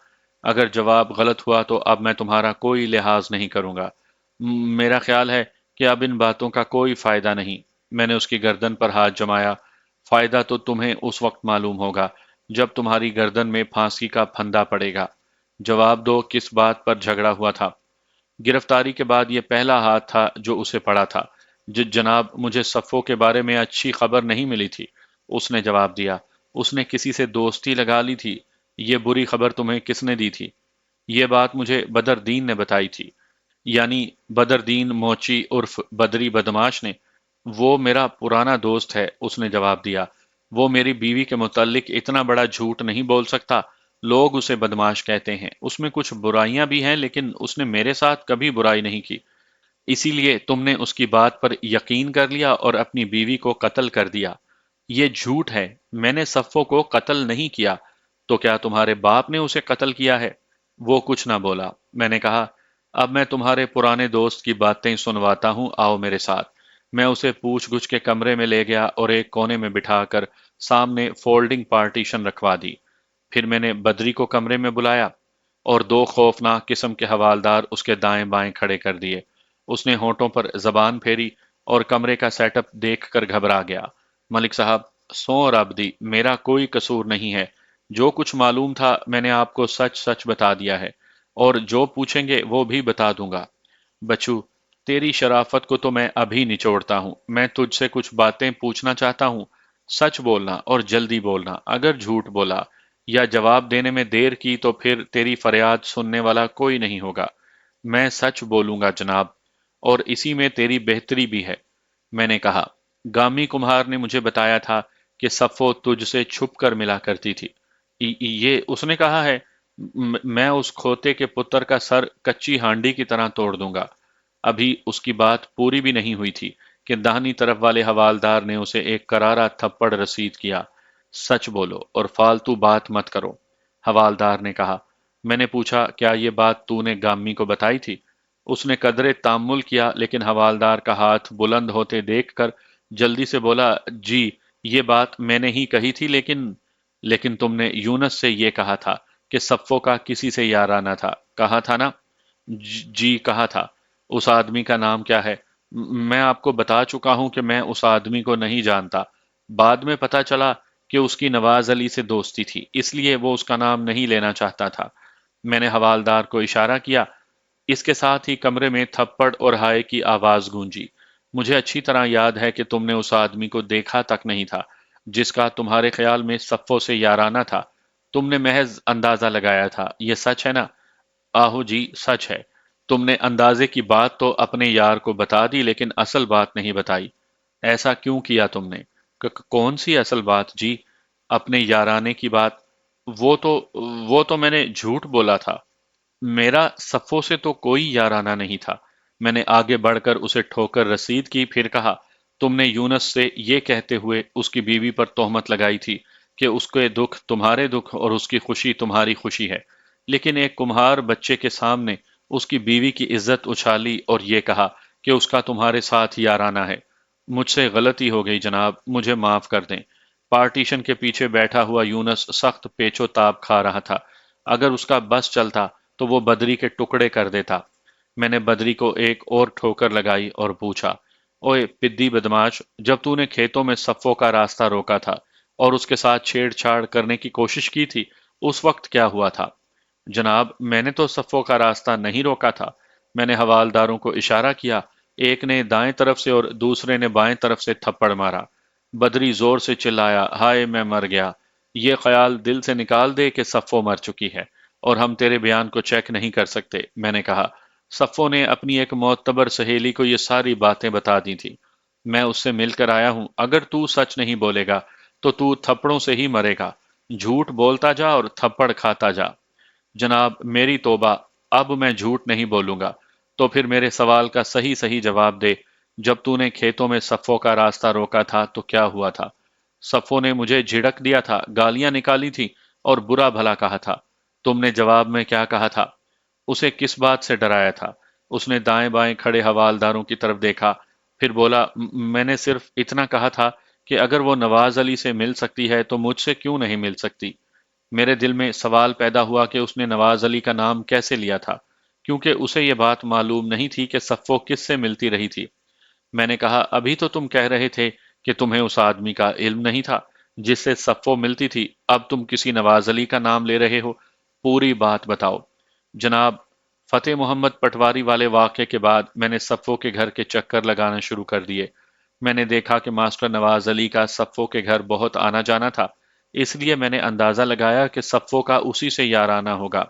اگر جواب غلط ہوا تو اب میں تمہارا کوئی لحاظ نہیں کروں گا۔ میرا خیال ہے کہ اب ان باتوں کا کوئی فائدہ نہیں۔ میں نے اس کی گردن پر ہاتھ جمایا۔ فائدہ تو تمہیں اس وقت معلوم ہوگا جب تمہاری گردن میں پھانسی کا پھندا پڑے گا۔ جواب دو، کس بات پر جھگڑا ہوا تھا؟ گرفتاری کے بعد یہ پہلا ہاتھ تھا جو اسے پڑا تھا۔ جناب، مجھے صفوں کے بارے میں اچھی خبر نہیں ملی تھی، اس نے جواب دیا۔ اس نے کسی سے دوستی لگا لی تھی۔ یہ بری خبر تمہیں کس نے دی تھی؟ یہ بات مجھے بدر دین نے بتائی تھی، یعنی بدر دین موچی عرف بدری بدماش نے۔ وہ میرا پرانا دوست ہے، اس نے جواب دیا۔ وہ میری بیوی کے متعلق اتنا بڑا جھوٹ نہیں بول سکتا، لوگ اسے بدماش کہتے ہیں، اس میں کچھ برائیاں بھی ہیں لیکن اس نے میرے ساتھ کبھی برائی نہیں کی، اسی لیے تم نے اس کی بات پر یقین کر لیا اور اپنی بیوی کو قتل کر دیا۔ یہ جھوٹ ہے، میں نے صفوں کو قتل نہیں کیا۔ تو کیا تمہارے باپ نے اسے قتل کیا ہے؟ وہ کچھ نہ بولا۔ میں نے کہا، اب میں تمہارے پرانے دوست کی باتیں سنواتا ہوں، آؤ میرے ساتھ۔ میں اسے پوچھ گچھ کے کمرے میں لے گیا اور ایک کونے میں بٹھا کر سامنے فولڈنگ پارٹیشن رکھوا دی۔ پھر میں نے بدری کو کمرے میں بلایا اور دو خوفناک قسم کے حوالدار اس کے دائیں بائیں کھڑے کر دیے۔ اس نے ہونٹوں پر زبان پھیری اور کمرے کا سیٹ اپ دیکھ کر گھبرا گیا۔ ملک صاحب، سو رب دی، میرا کوئی قصور نہیں ہے، جو کچھ معلوم تھا میں نے آپ کو سچ سچ بتا دیا ہے، اور جو پوچھیں گے وہ بھی بتا دوں گا۔ بچو، تیری شرافت کو تو میں ابھی نچوڑتا ہوں، میں تجھ سے کچھ باتیں پوچھنا چاہتا ہوں، سچ بولنا اور جلدی بولنا، اگر جھوٹ بولا یا جواب دینے میں دیر کی تو پھر تیری فریاد سننے والا کوئی نہیں ہوگا۔ میں سچ بولوں گا جناب، اور اسی میں تیری بہتری بھی ہے۔ میں نے کہا، گامی کمہار نے مجھے بتایا تھا کہ صفو تجھ سے چھپ کر ملا کرتی تھی۔ یہ اس نے کہا ہے؟ میں اس کھوتے کے پتر کا سر کچی ہانڈی کی طرح توڑ دوں گا۔ ابھی اس کی بات پوری بھی نہیں ہوئی تھی کہ داہنی طرف والے حوالدار نے اسے ایک کرارا تھپڑ رسید کیا۔ سچ بولو اور فالتو بات مت کرو، حوالدار نے کہا۔ میں نے پوچھا، کیا یہ بات تو نے گامی کو بتائی تھی؟ اس نے قدرے تامل کیا لیکن حوالدار کا ہاتھ بلند ہوتے دیکھ کر جلدی سے بولا، جی یہ بات میں نے ہی کہی تھی، لیکن تم نے یونس سے یہ کہا تھا کہ صفوں کا کسی سے یارانہ تھا، کہا تھا نا؟ جی کہا تھا۔ اس آدمی کا نام کیا ہے؟ میں آپ کو بتا چکا ہوں کہ میں اس آدمی کو نہیں جانتا، بعد میں پتا چلا کہ اس کی نواز علی سے دوستی تھی، اس لیے وہ اس کا نام نہیں لینا چاہتا تھا۔ میں نے حوالدار کو اشارہ کیا۔ اس کے ساتھ ہی کمرے میں تھپڑ اور ہائے کی آواز گونجی۔ مجھے اچھی طرح یاد ہے کہ تم نے اس آدمی کو دیکھا تک نہیں تھا جس کا تمہارے خیال میں صفوں سے یارانہ تھا۔ تم نے محض اندازہ لگایا تھا، یہ سچ ہے نا؟ آہو جی، سچ ہے۔ تم نے اندازے کی بات تو اپنے یار کو بتا دی لیکن اصل بات نہیں بتائی۔ ایسا کیوں کیا تم نے؟ کون سی اصل بات جی؟ اپنے یارانے کی بات۔ وہ تو وہ تو میں نے جھوٹ بولا تھا۔ میرا صفوں سے تو کوئی یارانہ نہیں تھا۔ میں نے آگے بڑھ کر اسے ٹھوکر رسید کی، پھر کہا تم نے یونس سے یہ کہتے ہوئے اس کی بیوی پر تہمت لگائی تھی کہ اس کے دکھ تمہارے دکھ اور اس کی خوشی تمہاری خوشی ہے، لیکن ایک کمہار بچے کے سامنے اس کی بیوی کی عزت اچھالی اور یہ کہا کہ اس کا تمہارے ساتھ یارانہ ہے۔ مجھ سے غلطی ہو گئی جناب، مجھے معاف کر دیں۔ پارٹیشن کے پیچھے بیٹھا ہوا یونس سخت پیچ و تاب کھا رہا تھا۔ اگر اس کا بس چلتا تو وہ بدری کے ٹکڑے کر دیتا۔ میں نے بدری کو ایک اور ٹھوکر لگائی اور پوچھا، اوئے پدی بدماش، جب تو نے کھیتوں میں صفوں کا راستہ روکا تھا اور اس کے ساتھ چھیڑ چھاڑ کرنے کی کوشش کی تھی، اس وقت کیا ہوا تھا؟ جناب، میں نے تو صفوں کا راستہ نہیں روکا تھا۔ میں نے حوالداروں کو اشارہ کیا، ایک نے دائیں طرف سے اور دوسرے نے بائیں طرف سے تھپڑ مارا۔ بدری زور سے چلایا، ہائے میں مر گیا۔ یہ خیال دل سے نکال دے کہ صفو مر چکی ہے اور ہم تیرے بیان کو چیک نہیں کر سکتے۔ میں نے کہا، صفو نے اپنی ایک معتبر سہیلی کو یہ ساری باتیں بتا دی تھی۔ میں اس سے مل کر آیا ہوں، اگر تو سچ نہیں بولے گا تو تھپڑوں سے ہی مرے گا۔ جھوٹ بولتا جا اور تھپڑ کھاتا جا۔ جناب میری توبہ، اب میں جھوٹ نہیں بولوں گا۔ تو پھر میرے سوال کا صحیح صحیح جواب دے، جب تو نے کھیتوں میں صفوں کا راستہ روکا تھا تو کیا ہوا تھا؟ صفوں نے مجھے جھڑک دیا تھا، گالیاں نکالی تھی اور برا بھلا کہا تھا۔ تم نے جواب میں کیا کہا تھا؟ اسے کس بات سے ڈرایا تھا؟ اس نے دائیں بائیں کھڑے حوالداروں کی طرف دیکھا، پھر بولا، میں نے صرف اتنا کہا تھا کہ اگر وہ نواز علی سے مل سکتی ہے تو مجھ سے کیوں نہیں مل سکتی؟ میرے دل میں سوال پیدا ہوا کہ اس نے نواز علی کا نام کیسے لیا تھا، کیونکہ اسے یہ بات معلوم نہیں تھی کہ صفو کس سے ملتی رہی تھی۔ میں نے کہا، ابھی تو تم کہہ رہے تھے کہ تمہیں اس آدمی کا علم نہیں تھا جس سے صفو ملتی تھی، اب تم کسی نواز علی کا نام لے رہے ہو۔ پوری بات بتاؤ۔ جناب، فتح محمد پٹواری والے واقعے کے بعد میں نے صفو کے گھر کے چکر لگانا شروع کر دیے۔ میں نے دیکھا کہ ماسٹر نواز علی کا صفو کے گھر بہت آنا جانا تھا، اس لیے میں نے اندازہ لگایا کہ صفو کا اسی سے یارانہ ہوگا۔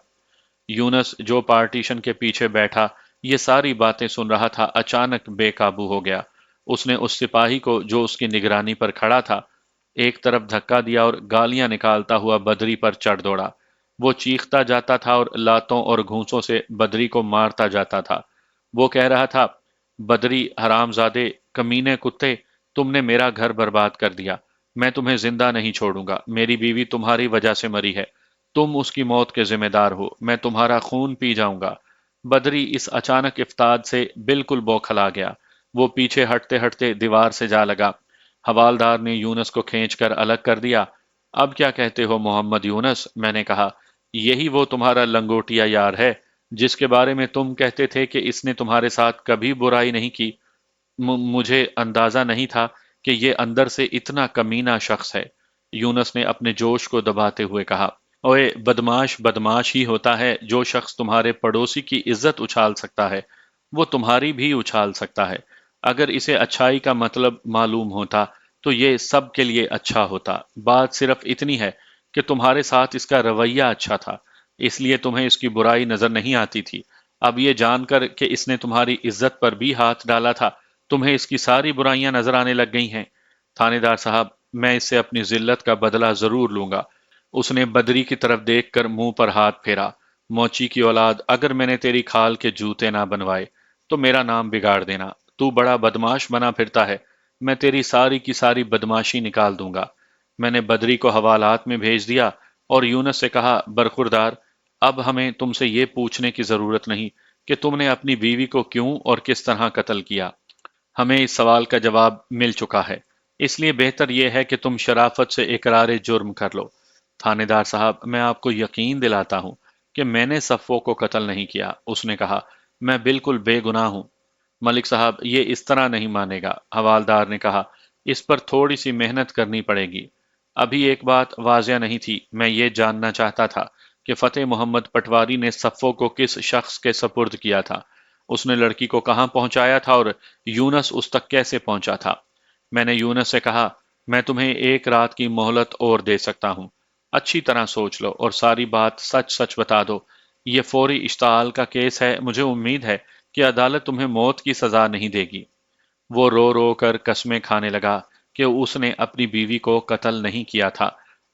یونس جو پارٹیشن کے پیچھے بیٹھا یہ ساری باتیں سن رہا تھا، اچانک بے قابو ہو گیا۔ اس نے اس سپاہی کو جو اس کی نگرانی پر کھڑا تھا ایک طرف دھکا دیا اور گالیاں نکالتا ہوا بدری پر چڑھ دوڑا۔ وہ چیختا جاتا تھا اور لاتوں اور گھونسوں سے بدری کو مارتا جاتا تھا۔ وہ کہہ رہا تھا، بدری حرام زادے، کمینے کتے، تم نے میرا گھر برباد کر دیا۔ میں تمہیں زندہ نہیں چھوڑوں گا۔ میری بیوی تمہاری وجہ سے مری ہے، تم اس کی موت کے ذمہ دار ہو۔ میں تمہارا خون پی جاؤں گا۔ بدری اس اچانک افتاد سے بالکل بوکھلا گیا۔ وہ پیچھے ہٹتے ہٹتے دیوار سے جا لگا۔ حوالدار نے یونس کو کھینچ کر الگ کر دیا۔ اب کیا کہتے ہو محمد یونس؟ میں نے کہا، یہی وہ تمہارا لنگوٹیا یار ہے جس کے بارے میں تم کہتے تھے کہ اس نے تمہارے ساتھ کبھی برائی نہیں کی۔ مجھے اندازہ نہیں تھا کہ یہ اندر سے اتنا کمینہ شخص ہے۔ یونس نے اپنے جوش کو دباتے ہوئے کہا، اوئے بدماش، بدماش ہی ہوتا ہے جو شخص تمہارے پڑوسی کی عزت اچھال سکتا ہے، وہ تمہاری بھی اچھال سکتا ہے۔ اگر اسے اچھائی کا مطلب معلوم ہوتا تو یہ سب کے لیے اچھا ہوتا۔ بات صرف اتنی ہے کہ تمہارے ساتھ اس کا رویہ اچھا تھا، اس لیے تمہیں اس کی برائی نظر نہیں آتی تھی۔ اب یہ جان کر کہ اس نے تمہاری عزت پر بھی ہاتھ ڈالا تھا، تمہیں اس کی ساری برائیاں نظر آنے لگ گئی ہیں۔ تھانے دار صاحب، میں اس سے اپنی ذلت کا بدلہ ضرور لوں گا۔ اس نے بدری کی طرف دیکھ کر منہ پر ہاتھ پھیرا۔ موچی کی اولاد، اگر میں نے تیری کھال کے جوتے نہ بنوائے تو میرا نام بگاڑ دینا۔ تو بڑا بدماش بنا پھرتا ہے، میں تیری ساری کی ساری بدماشی نکال دوں گا۔ میں نے بدری کو حوالات میں بھیج دیا اور یونس سے کہا، برخوردار، اب ہمیں تم سے یہ پوچھنے کی ضرورت نہیں کہ تم نے اپنی بیوی کو کیوں اور کس طرح قتل کیا۔ ہمیں اس سوال کا جواب مل چکا ہے، اس لیے بہتر یہ ہے کہ تم شرافت سے اقرار جرم کر لو۔ تھانے دار صاحب، میں آپ کو یقین دلاتا ہوں کہ میں نے صفو کو قتل نہیں کیا۔ اس نے کہا، میں بالکل بے گناہ ہوں۔ ملک صاحب، یہ اس طرح نہیں مانے گا۔ حوالدار نے کہا، اس پر تھوڑی سی محنت کرنی پڑے گی۔ ابھی ایک بات واضح نہیں تھی، میں یہ جاننا چاہتا تھا کہ فتح محمد پٹواری نے صفو کو کس شخص کے سپرد کیا تھا۔ اس نے لڑکی کو کہاں پہنچایا تھا اور یونس اس تک کیسے پہنچا تھا؟ میں نے یونس سے کہا، میں تمہیں ایک رات کی مہلت اور دے سکتا ہوں، اچھی طرح سوچ لو اور ساری بات سچ سچ بتا دو۔ یہ فوری اشتعال کا کیس ہے، مجھے امید ہے کہ عدالت تمہیں موت کی سزا نہیں دے گی۔ وہ رو رو کر قسمیں کھانے لگا کہ اس نے اپنی بیوی کو قتل نہیں کیا تھا،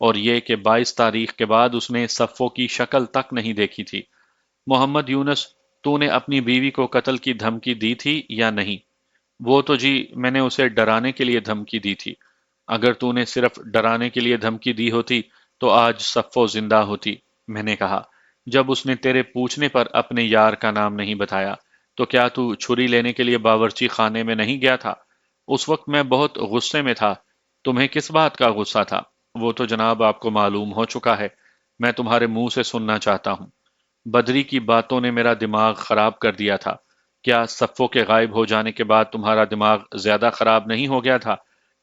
اور یہ کہ 22 تاریخ کے بعد اس نے صفو کی شکل تک نہیں دیکھی تھی۔ محمد یونس، تو نے اپنی بیوی کو قتل کی دھمکی دی تھی یا نہیں؟ وہ تو جی، میں نے اسے ڈرانے کے لیے دھمکی دی تھی۔ اگر تو نے صرف ڈرانے کے لیے دھمکی دی ہوتی تو آج صفو زندہ ہوتی، میں نے کہا۔ جب اس نے تیرے پوچھنے پر اپنے یار کا نام نہیں بتایا تو کیا تو چھری لینے کے لیے باورچی خانے میں نہیں گیا تھا؟ اس وقت میں بہت غصے میں تھا۔ تمہیں کس بات کا غصہ تھا؟ وہ تو جناب آپ کو معلوم ہو چکا ہے، میں تمہارے منہ سے سننا چاہتا ہوں۔ بدری کی باتوں نے میرا دماغ خراب کر دیا تھا۔ کیا صفو کے غائب ہو جانے کے بعد تمہارا دماغ زیادہ خراب نہیں ہو گیا تھا؟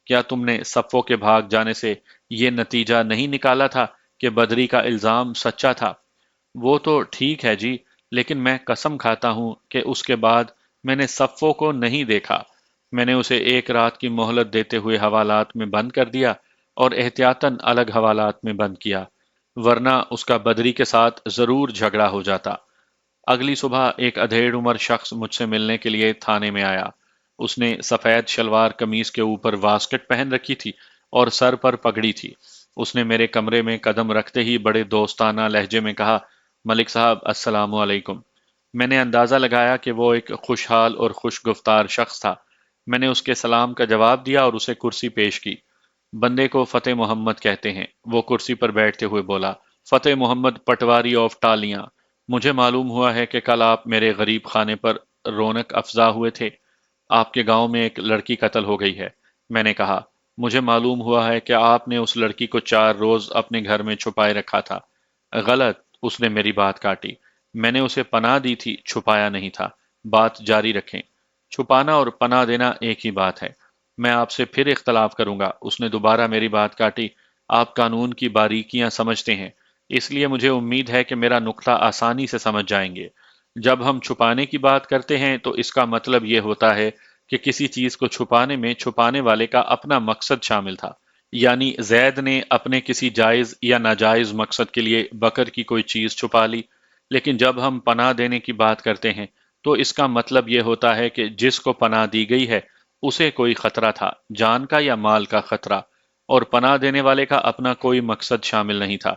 کیا تم نے صفو کے بھاگ جانے سے یہ نتیجہ نہیں نکالا تھا کہ بدری کا الزام سچا تھا؟ وہ تو ٹھیک ہے جی، لیکن میں قسم کھاتا ہوں کہ اس کے بعد میں نے صفو کو نہیں دیکھا۔ میں نے اسے ایک رات کی مہلت دیتے ہوئے حوالات میں بند کر دیا اور احتیاطاً الگ حوالات میں بند کیا، ورنہ اس کا بدری کے ساتھ ضرور جھگڑا ہو جاتا۔ اگلی صبح ایک ادھیڑ عمر شخص مجھ سے ملنے کے لیے تھانے میں آیا۔ اس نے سفید شلوار قمیض کے اوپر واسکٹ پہن رکھی تھی اور سر پر پگڑی تھی۔ اس نے میرے کمرے میں قدم رکھتے ہی بڑے دوستانہ لہجے میں کہا، ملک صاحب السلام علیکم۔ میں نے اندازہ لگایا کہ وہ ایک خوشحال اور خوش گفتار شخص تھا۔ میں نے اس کے سلام کا جواب دیا اور اسے کرسی پیش کی۔ بندے کو فتح محمد کہتے ہیں، وہ کرسی پر بیٹھتے ہوئے بولا۔ فتح محمد پٹواری آف ٹالیاں، مجھے معلوم ہوا ہے کہ کل آپ میرے غریب خانے پر رونق افزا ہوئے تھے۔ آپ کے گاؤں میں ایک لڑکی قتل ہو گئی ہے۔ میں نے کہا، مجھے معلوم ہوا ہے کہ آپ نے اس لڑکی کو 4 روز اپنے گھر میں چھپائے رکھا تھا۔ غلط، اس نے میری بات کاٹی۔ میں نے اسے پناہ دی تھی، چھپایا نہیں تھا۔ بات جاری رکھیں۔ چھپانا اور پناہ دینا ایک ہی بات ہے۔ میں آپ سے پھر اختلاف کروں گا، اس نے دوبارہ میری بات کاٹی۔ آپ قانون کی باریکیاں سمجھتے ہیں، اس لیے مجھے امید ہے کہ میرا نقطہ آسانی سے سمجھ جائیں گے۔ جب ہم چھپانے کی بات کرتے ہیں تو اس کا مطلب یہ ہوتا ہے کہ کسی چیز کو چھپانے میں چھپانے والے کا اپنا مقصد شامل تھا۔ یعنی زید نے اپنے کسی جائز یا ناجائز مقصد کے لیے بکر کی کوئی چیز چھپا لی۔ لیکن جب ہم پناہ دینے کی بات کرتے ہیں تو اس کا مطلب یہ ہوتا ہے کہ جس کو پناہ دی گئی ہے اسے کوئی خطرہ تھا، جان کا یا مال کا خطرہ، اور پناہ دینے والے کا اپنا کوئی مقصد شامل نہیں تھا۔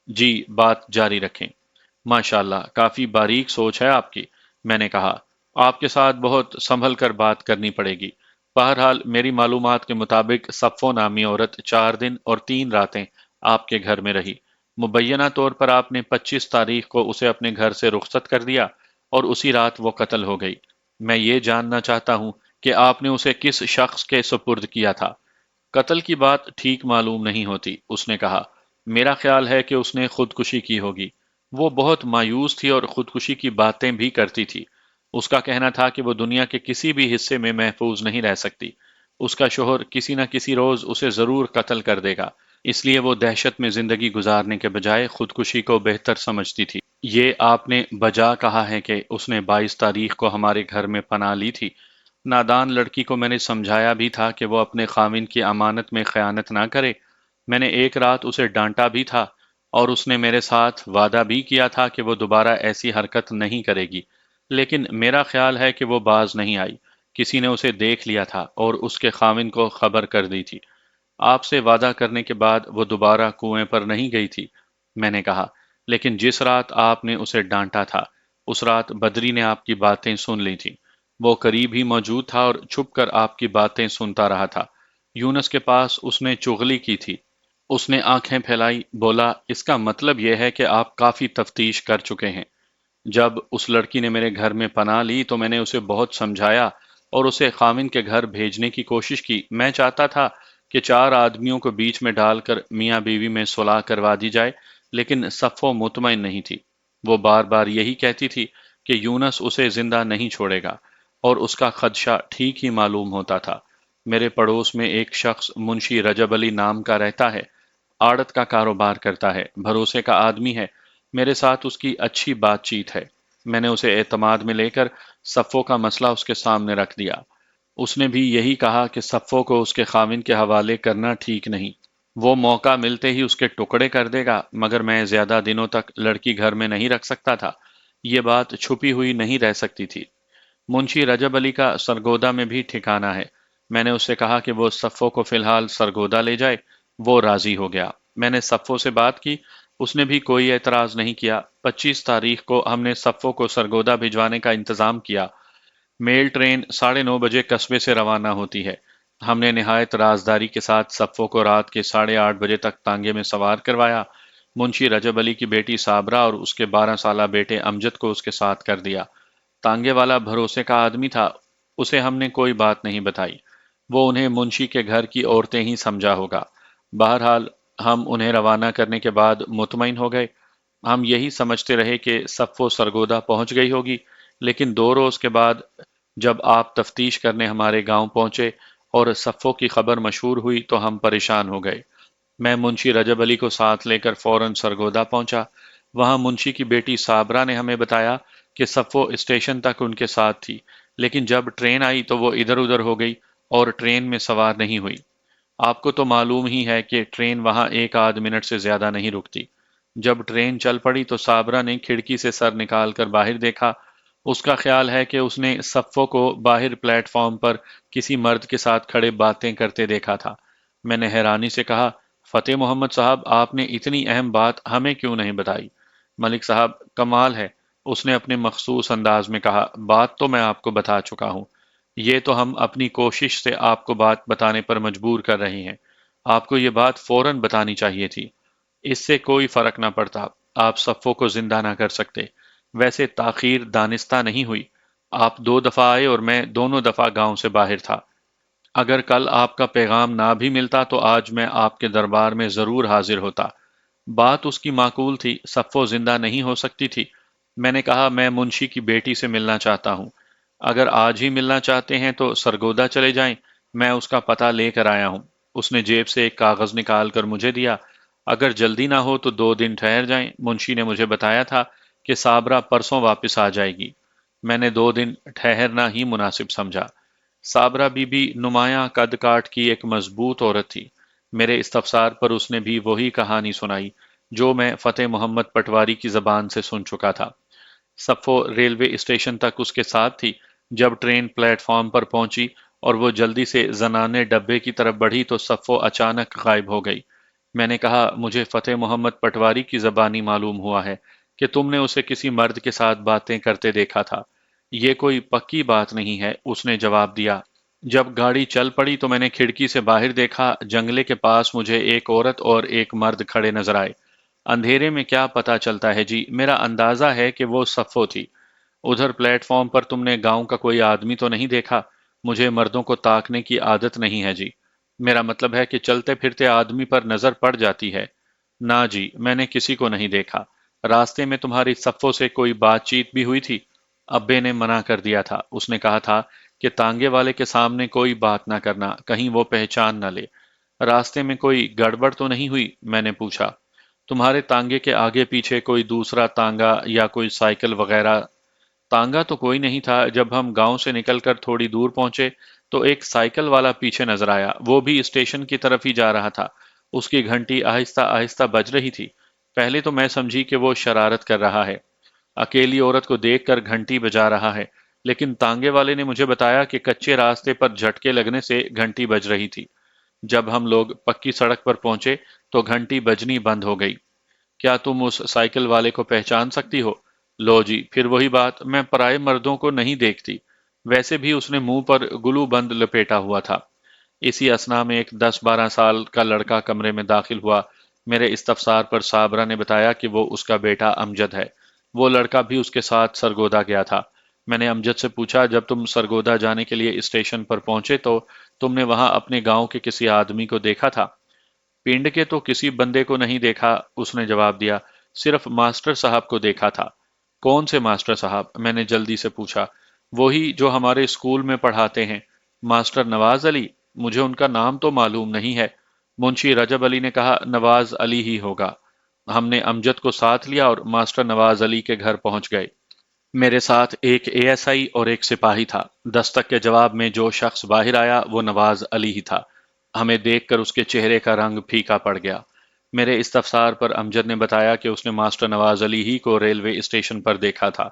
جی، بات جاری رکھیں۔ ماشاءاللہ، کافی باریک سوچ ہے آپ کی، میں نے کہا۔ آپ کے ساتھ بہت سنبھل کر بات کرنی پڑے گی۔ بہرحال میری معلومات کے مطابق صفو نامی عورت 4 دن اور 3 راتیں آپ کے گھر میں رہی۔ مبینہ طور پر آپ نے 25 تاریخ کو اسے اپنے گھر سے رخصت کر دیا اور اسی رات وہ قتل ہو گئی۔ میں یہ جاننا چاہتا ہوں کہ آپ نے اسے کس شخص کے سپرد کیا تھا؟ قتل کی بات ٹھیک معلوم نہیں ہوتی، اس نے کہا۔ میرا خیال ہے کہ اس نے خودکشی کی ہوگی۔ وہ بہت مایوس تھی اور خودکشی کی باتیں بھی کرتی تھی۔ اس کا کہنا تھا کہ وہ دنیا کے کسی بھی حصے میں محفوظ نہیں رہ سکتی۔ اس کا شوہر کسی نہ کسی روز اسے ضرور قتل کر دے گا، اس لیے وہ دہشت میں زندگی گزارنے کے بجائے خودکشی کو بہتر سمجھتی تھی۔ یہ آپ نے بجا کہا ہے کہ اس نے 22 تاریخ کو ہمارے گھر میں پناہ لی تھی۔ نادان لڑکی کو میں نے سمجھایا بھی تھا کہ وہ اپنے خاوند کی امانت میں خیانت نہ کرے۔ میں نے ایک رات اسے ڈانٹا بھی تھا اور اس نے میرے ساتھ وعدہ بھی کیا تھا کہ وہ دوبارہ ایسی حرکت نہیں کرے گی، لیکن میرا خیال ہے کہ وہ باز نہیں آئی۔ کسی نے اسے دیکھ لیا تھا اور اس کے خاوند کو خبر کر دی تھی۔ آپ سے وعدہ کرنے کے بعد وہ دوبارہ کنویں پر نہیں گئی تھی، میں نے کہا۔ لیکن جس رات آپ نے اسے ڈانٹا تھا اس رات بدری نے آپ کی باتیں سن لی تھی۔ وہ قریب ہی موجود تھا اور چھپ کر آپ کی باتیں سنتا رہا تھا۔ یونس کے پاس اس نے چغلی کی تھی۔ اس نے آنکھیں پھیلائی، بولا، اس کا مطلب یہ ہے کہ آپ کافی تفتیش کر چکے ہیں۔ جب اس لڑکی نے میرے گھر میں پناہ لی تو میں نے اسے بہت سمجھایا اور اسے خاوند کے گھر بھیجنے کی کوشش کی۔ میں چاہتا تھا کہ 4 آدمیوں کو بیچ میں ڈال کر میاں بیوی میں صلح کروا دی جائے، لیکن صفو مطمئن نہیں تھی۔ وہ بار بار یہی کہتی تھی کہ یونس اسے زندہ نہیں چھوڑے گا، اور اس کا خدشہ ٹھیک ہی معلوم ہوتا تھا۔ میرے پڑوس میں ایک شخص منشی رجب علی نام کا رہتا ہے، آڑت کا کاروبار کرتا ہے، بھروسے کا آدمی ہے، میرے ساتھ اس کی اچھی بات چیت ہے۔ मैंने उसे एतमाद में लेकर सफ़ो का मसला उसके सामने रख दिया। उसने भी यही कहा कि सफ़ो को उसके खाविन के हवाले करना ठीक नहीं, वो मौका मिलते ही उसके टुकड़े कर देगा, मगर मैं ज़्यादा दिनों तक लड़की घर में नहीं रख सकता था। ये बात छुपी हुई नहीं रह सकती थी। मुंशी रजब अली का सरगोदा में भी ठिकाना है। मैंने उससे कहा कि वो सफ़ो को फ़िलहाल सरगोदा ले जाए। वो राज़ी हो गया। मैंने सफ़ो से बात की, उसने भी कोई एतराज़ नहीं किया। 25 तारीख को हमने सफ़ो को सरगोदा भिजवाने का इंतज़ाम किया। मेल ट्रेन 9:30 बजे कस्बे से रवाना होती है। हमने निहायत राजदारी के साथ सफ़ो को रात के 8:30 बजे तक तांगे में सवार करवाया। मुंशी रजब अली की बेटी साबरा और उसके 12 साला बेटे अमजद को उसके साथ कर दिया। तांगे वाला भरोसे का आदमी था, उसे हमने कोई बात नहीं बताई। वो उन्हें मुंशी के घर की औरतें ही समझा होगा। बहरहाल हम उन्हें रवाना करने के बाद मुतमईन हो गए। हम यही समझते रहे कि सफ़ो सरगोदा पहुंच गई होगी, लेकिन 2 रोज़ के बाद जब आप तफ्तीश करने हमारे गांव पहुंचे और सफ़ो की खबर मशहूर हुई तो हम परेशान हो गए। मैं मुंशी रजब अली को साथ लेकर फौरन सरगोदा पहुंचा। वहां मुंशी की बेटी साबरा ने हमें बताया कि सफ़ो स्टेशन तक उनके साथ थी, लेकिन जब ट्रेन आई तो वो इधर उधर हो गई और ट्रेन में सवार नहीं हुई। आपको तो मालूम ही है कि ट्रेन वहां एक आध मिनट से ज्यादा नहीं रुकती। जब ट्रेन चल पड़ी तो साबरा ने खिड़की से सर निकाल कर बाहर देखा। उसका ख्याल है कि उसने सफ़ो को बाहर प्लेटफॉर्म पर किसी मर्द के साथ खड़े बातें करते देखा था। मैंने हैरानी से कहा, फतेह मोहम्मद साहब, आपने इतनी अहम बात हमें क्यों नहीं बताई? मलिक साहब, कमाल है, उसने अपने मखसूस अंदाज में कहा, बात तो मैं आपको बता चुका हूँ। ये तो हम अपनी कोशिश से आपको बात बताने पर मजबूर कर रहे हैं। आपको ये बात फौरन बतानी चाहिए थी। इससे कोई फर्क ना पड़ता, आप सफ़ो को जिंदा ना कर सकते। वैसे ताखीर दानिस्ता नहीं हुई। आप 2 दफ़ा आए और मैं दोनों दफ़ा गांव से बाहर था। अगर कल आपका पैगाम ना भी मिलता तो आज मैं आपके दरबार में ज़रूर हाजिर होता। बात उसकी माकूल थी, सफ़ो जिंदा नहीं हो सकती थी। मैंने कहा, मैं मुंशी की बेटी से मिलना चाहता हूँ। अगर आज ही मिलना चाहते हैं तो सरगोदा चले जाएं, मैं उसका पता लेकर आया हूँ। उसने जेब से एक कागज़ निकाल कर मुझे दिया। अगर जल्दी ना हो तो 2 दिन ठहर जाएं। मुंशी ने मुझे बताया था कि साबरा परसों वापस आ जाएगी। मैंने 2 दिन ठहरना ही मुनासिब समझा। साबरा बीबी नुमायां कद काठ की एक मजबूत औरत थी। मेरे इस्तफसार पर उसने भी वही कहानी सुनाई जो मैं फतेह मोहम्मद पटवारी की जबान से सुन चुका था। सफ़ो रेलवे स्टेशन तक उसके साथ थी। जब ट्रेन प्लेटफॉर्म पर पहुंची और वो जल्दी से जनाने डब्बे की तरफ बढ़ी तो सफ़ो अचानक गायब हो गई। मैंने कहा, मुझे फतेह मोहम्मद पटवारी की जबानी मालूम हुआ है कि तुमने उसे किसी मर्द के साथ बातें करते देखा था। ये कोई पक्की बात नहीं है, उसने जवाब दिया। जब गाड़ी चल पड़ी तो मैंने खिड़की से बाहर देखा, जंगले के पास मुझे एक औरत और एक मर्द खड़े नजर आए। अंधेरे में क्या पता चलता है जी, मेरा अंदाजा है कि वो सफ़ो थी। उधर प्लेटफॉर्म पर तुमने गांव का कोई आदमी तो नहीं देखा? मुझे मर्दों को ताकने की आदत नहीं है जी। मेरा मतलब है कि चलते फिरते आदमी पर नजर पड़ जाती है। ना जी, मैंने किसी को नहीं देखा। रास्ते में तुम्हारी सफ़ो से कोई बातचीत भी हुई थी? अब्बे ने मना कर दिया था। उसने कहा था कि तांगे वाले के सामने कोई बात ना करना, कहीं वो पहचान न ले। रास्ते में कोई गड़बड़ तो नहीं हुई? मैंने पूछा। तुम्हारे तांगे के आगे पीछे कोई दूसरा तांगा या कोई साइकिल वगैरह? तांगा तो कोई नहीं था। जब हम गांव से निकलकर थोड़ी दूर पहुंचे तो एक साइकिल वाला पीछे नजर आया। वो भी स्टेशन की तरफ ही जा रहा था। उसकी घंटी आहिस्ता आहिस्ता बज रही थी। पहले तो मैं समझी कि वो शरारत कर रहा है, अकेली औरत को देखकर घंटी बजा रहा है। लेकिन तांगे वाले ने मुझे बताया कि कच्चे रास्ते पर झटके लगने से घंटी बज रही थी। जब हम लोग पक्की सड़क पर पहुंचे तो घंटी बजनी बंद हो गई। क्या तुम उस साइकिल वाले को पहचान सकती हो? लो जी, फिर वही बात, मैं पराये मर्दों को नहीं देखती। वैसे भी उसने मुंह पर गुलू बंद लपेटा हुआ था। इसी असना में एक 10-12 साल का लड़का कमरे में दाखिल हुआ। मेरे इस्तफसार पर साबरा ने बताया कि वो उसका बेटा अमजद है। वो लड़का भी उसके साथ सरगोदा गया था। मैंने अमजद से पूछा, जब तुम सरगोदा जाने के लिए स्टेशन पर पहुंचे तो तुमने वहां अपने गांव के किसी आदमी को देखा था? पिंड के तो किसी बंदे को नहीं देखा, उसने जवाब दिया। सिर्फ मास्टर साहब को देखा था। कौन से मास्टर साहब? मैंने जल्दी से पूछा। वही जो हमारे स्कूल में पढ़ाते हैं, मास्टर नवाज अली। मुझे उनका नाम तो मालूम नहीं है। मुंशी रजब अली ने कहा, नवाज अली ही होगा। हमने अमजद को साथ लिया और मास्टर नवाज अली के घर पहुंच गए। میرے ساتھ ایک اے ایس آئی اور ایک سپاہی تھا۔ دستک کے جواب میں جو شخص باہر آیا وہ نواز علی ہی تھا۔ ہمیں دیکھ کر اس کے چہرے کا رنگ پھیکا پڑ گیا۔ میرے استفسار پر امجد نے بتایا کہ اس نے ماسٹر نواز علی ہی کو ریلوے اسٹیشن پر دیکھا تھا۔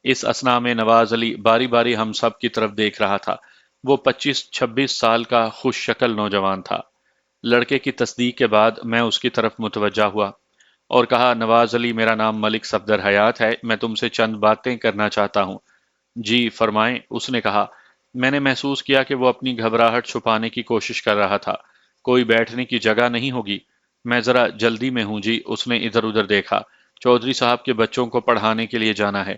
اس اثنا میں نواز علی باری باری ہم سب کی طرف دیکھ رہا تھا۔ وہ 25-26 سال کا خوش شکل نوجوان تھا۔ لڑکے کی تصدیق کے بعد میں اس کی طرف متوجہ ہوا اور کہا، نواز علی، میرا نام ملک صفدر حیات ہے، میں تم سے چند باتیں کرنا چاہتا ہوں۔ جی فرمائیں، اس نے کہا۔ میں نے محسوس کیا کہ وہ اپنی گھبراہٹ چھپانے کی کوشش کر رہا تھا۔ کوئی بیٹھنے کی جگہ نہیں ہوگی؟ میں ذرا جلدی میں ہوں جی، اس نے ادھر ادھر دیکھا۔ چودھری صاحب کے بچوں کو پڑھانے کے لیے جانا ہے۔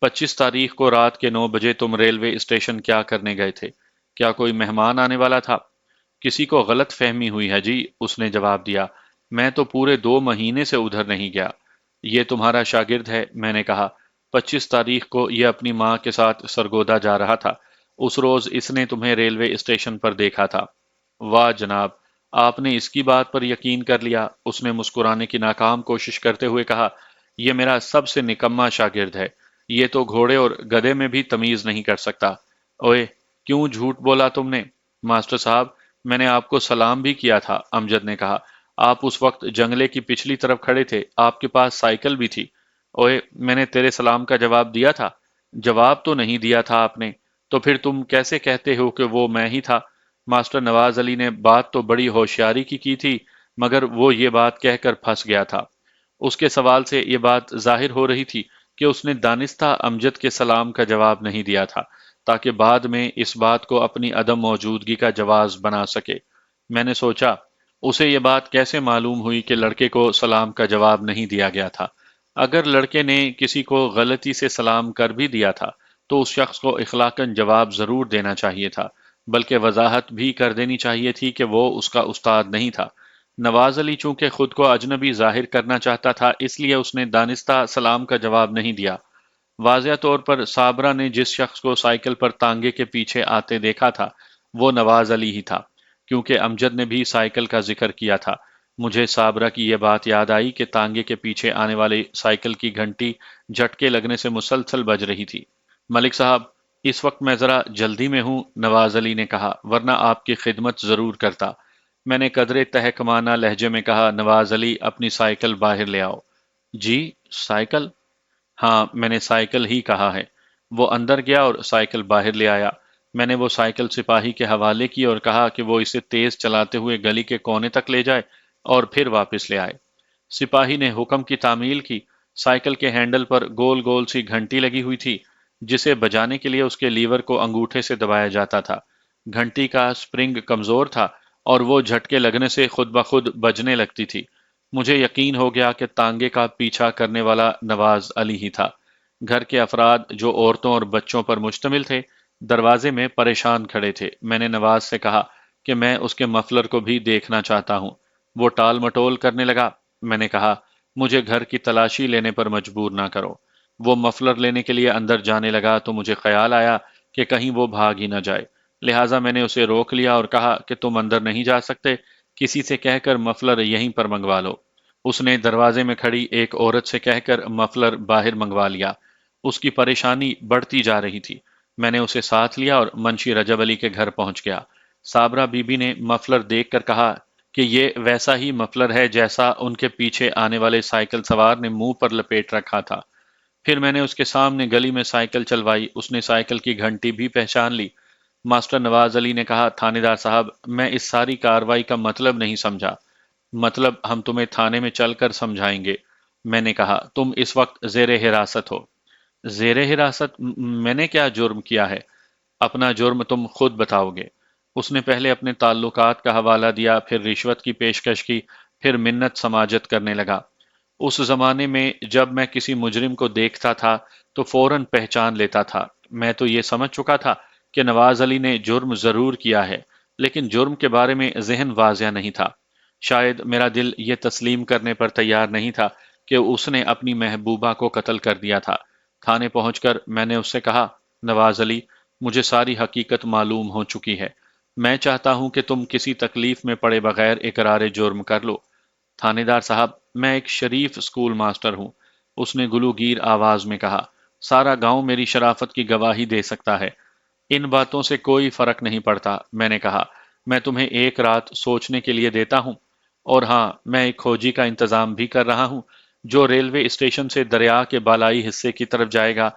25 تاریخ کو رات کے 9 بجے تم ریلوے اسٹیشن کیا کرنے گئے تھے؟ کیا کوئی مہمان آنے والا تھا؟ کسی کو غلط فہمی ہوئی ہے جی، اس نے جواب دیا۔ میں تو پورے 2 مہینے سے ادھر نہیں گیا۔ یہ تمہارا شاگرد ہے، میں نے کہا۔ 25 تاریخ کو یہ اپنی ماں کے ساتھ سرگودا جا رہا تھا۔ اس روز اس نے تمہیں ریلوے اسٹیشن پر دیکھا تھا۔ واہ جناب، آپ نے اس کی بات پر یقین کر لیا، اس نے مسکرانے کی ناکام کوشش کرتے ہوئے کہا۔ یہ میرا سب سے نکما شاگرد ہے۔ یہ تو گھوڑے اور گدھے میں بھی تمیز نہیں کر سکتا۔ اوئے، کیوں جھوٹ بولا تم نے؟ ماسٹر صاحب، میں نے آپ کو سلام بھی کیا تھا، امجد نے کہا۔ آپ اس وقت جنگلے کی پچھلی طرف کھڑے تھے، آپ کے پاس سائیکل بھی تھی۔ اوئے، میں نے تیرے سلام کا جواب دیا تھا؟ جواب تو نہیں دیا تھا آپ نے، تو پھر تم کیسے کہتے ہو کہ وہ میں ہی تھا؟ ماسٹر نواز علی نے بات تو بڑی ہوشیاری کی تھی، مگر وہ یہ بات کہہ کر پھنس گیا تھا۔ اس کے سوال سے یہ بات ظاہر ہو رہی تھی کہ اس نے دانستہ امجد کے سلام کا جواب نہیں دیا تھا، تاکہ بعد میں اس بات کو اپنی عدم موجودگی کا جواز بنا سکے۔ میں نے سوچا، اسے یہ بات کیسے معلوم ہوئی کہ لڑکے کو سلام کا جواب نہیں دیا گیا تھا؟ اگر لڑکے نے کسی کو غلطی سے سلام کر بھی دیا تھا تو اس شخص کو اخلاقاً جواب ضرور دینا چاہیے تھا، بلکہ وضاحت بھی کر دینی چاہیے تھی کہ وہ اس کا استاد نہیں تھا۔ نواز علی چونکہ خود کو اجنبی ظاہر کرنا چاہتا تھا، اس لیے اس نے دانستہ سلام کا جواب نہیں دیا۔ واضح طور پر صابرہ نے جس شخص کو سائیکل پر تانگے کے پیچھے آتے دیکھا تھا وہ نواز علی ہی تھا، کیونکہ امجد نے بھی سائیکل کا ذکر کیا تھا۔ مجھے صابرہ کی یہ بات یاد آئی کہ تانگے کے پیچھے آنے والی سائیکل کی گھنٹی جھٹکے لگنے سے مسلسل بج رہی تھی۔ ملک صاحب، اس وقت میں ذرا جلدی میں ہوں، نواز علی نے کہا، ورنہ آپ کی خدمت ضرور کرتا۔ میں نے قدرے تہکمانہ لہجے میں کہا، نواز علی، اپنی سائیکل باہر لے آؤ۔ جی، سائیکل؟ ہاں، میں نے سائیکل ہی کہا ہے۔ وہ اندر گیا اور سائیکل باہر لے آیا۔ میں نے وہ سائیکل سپاہی کے حوالے کی اور کہا کہ وہ اسے تیز چلاتے ہوئے گلی کے کونے تک لے جائے اور پھر واپس لے آئے۔ سپاہی نے حکم کی تعمیل کی۔ سائیکل کے ہینڈل پر گول گول سی گھنٹی لگی ہوئی تھی، جسے بجانے کے لیے اس کے لیور کو انگوٹھے سے دبایا جاتا تھا۔ گھنٹی کا سپرنگ کمزور تھا اور وہ جھٹکے لگنے سے خود بخود بجنے لگتی تھی۔ مجھے یقین ہو گیا کہ تانگے کا پیچھا کرنے والا نواز علی ہی تھا۔ گھر کے افراد، جو عورتوں اور بچوں پر مشتمل تھے، دروازے میں پریشان کھڑے تھے۔ میں نے نواز سے کہا کہ میں اس کے مفلر کو بھی دیکھنا چاہتا ہوں۔ وہ ٹال مٹول کرنے لگا۔ میں نے کہا، مجھے گھر کی تلاشی لینے پر مجبور نہ کرو۔ وہ مفلر لینے کے لیے اندر جانے لگا تو مجھے خیال آیا کہ کہیں وہ بھاگ ہی نہ جائے، لہٰذا میں نے اسے روک لیا اور کہا کہ تم اندر نہیں جا سکتے، کسی سے کہہ کر مفلر یہیں پر منگوا لو۔ اس نے دروازے میں کھڑی ایک عورت سے کہہ کر مفلر باہر منگوا لیا۔ اس کی پریشانی بڑھتی جا رہی تھی۔ میں نے اسے ساتھ لیا اور منشی رجب علی کے گھر پہنچ گیا۔ صابرہ بی بی نے مفلر دیکھ کر کہا کہ یہ ویسا ہی مفلر ہے جیسا ان کے پیچھے آنے والے سائیکل سوار نے منہ پر لپیٹ رکھا تھا۔ پھر میں نے اس کے سامنے گلی میں سائیکل چلوائی۔ اس نے سائیکل کی گھنٹی بھی پہچان لی۔ ماسٹر نواز علی نے کہا، تھانے دار صاحب، میں اس ساری کارروائی کا مطلب نہیں سمجھا۔ مطلب ہم تمہیں تھانے میں چل کر سمجھائیں گے۔ میں نے کہا، تم اس وقت زیر حراست ہو۔ زیر حراست؟ میں نے کیا جرم کیا ہے؟ اپنا جرم تم خود بتاؤ گے۔ اس نے پہلے اپنے تعلقات کا حوالہ دیا، پھر رشوت کی پیشکش کی، پھر منت سماجت کرنے لگا۔ اس زمانے میں جب میں کسی مجرم کو دیکھتا تھا تو فوراً پہچان لیتا تھا۔ میں تو یہ سمجھ چکا تھا کہ نواز علی نے جرم ضرور کیا ہے، لیکن جرم کے بارے میں ذہن واضح نہیں تھا۔ شاید میرا دل یہ تسلیم کرنے پر تیار نہیں تھا کہ اس نے اپنی محبوبہ کو قتل کر دیا تھا۔ تھانے پہنچ کر میں نے اس سے کہا، نواز علی، مجھے ساری حقیقت معلوم ہو چکی ہے۔ میں چاہتا ہوں کہ تم کسی تکلیف میں پڑے بغیر اقرار جرم کر لو۔ تھانے دار صاحب، میں ایک شریف اسکول ماسٹر ہوں، اس نے گلوگیر آواز میں کہا۔ सारा गांव मेरी शराफत की गवाही दे सकता है। इन बातों से कोई फर्क नहीं पड़ता, मैंने कहा। मैं तुम्हें एक रात सोचने के लिए देता हूँ। और हाँ, मैं एक खोजी का इंतजाम भी कर रहा हूँ, जो रेलवे स्टेशन से दरिया के बालाई हिस्से की तरफ जाएगा।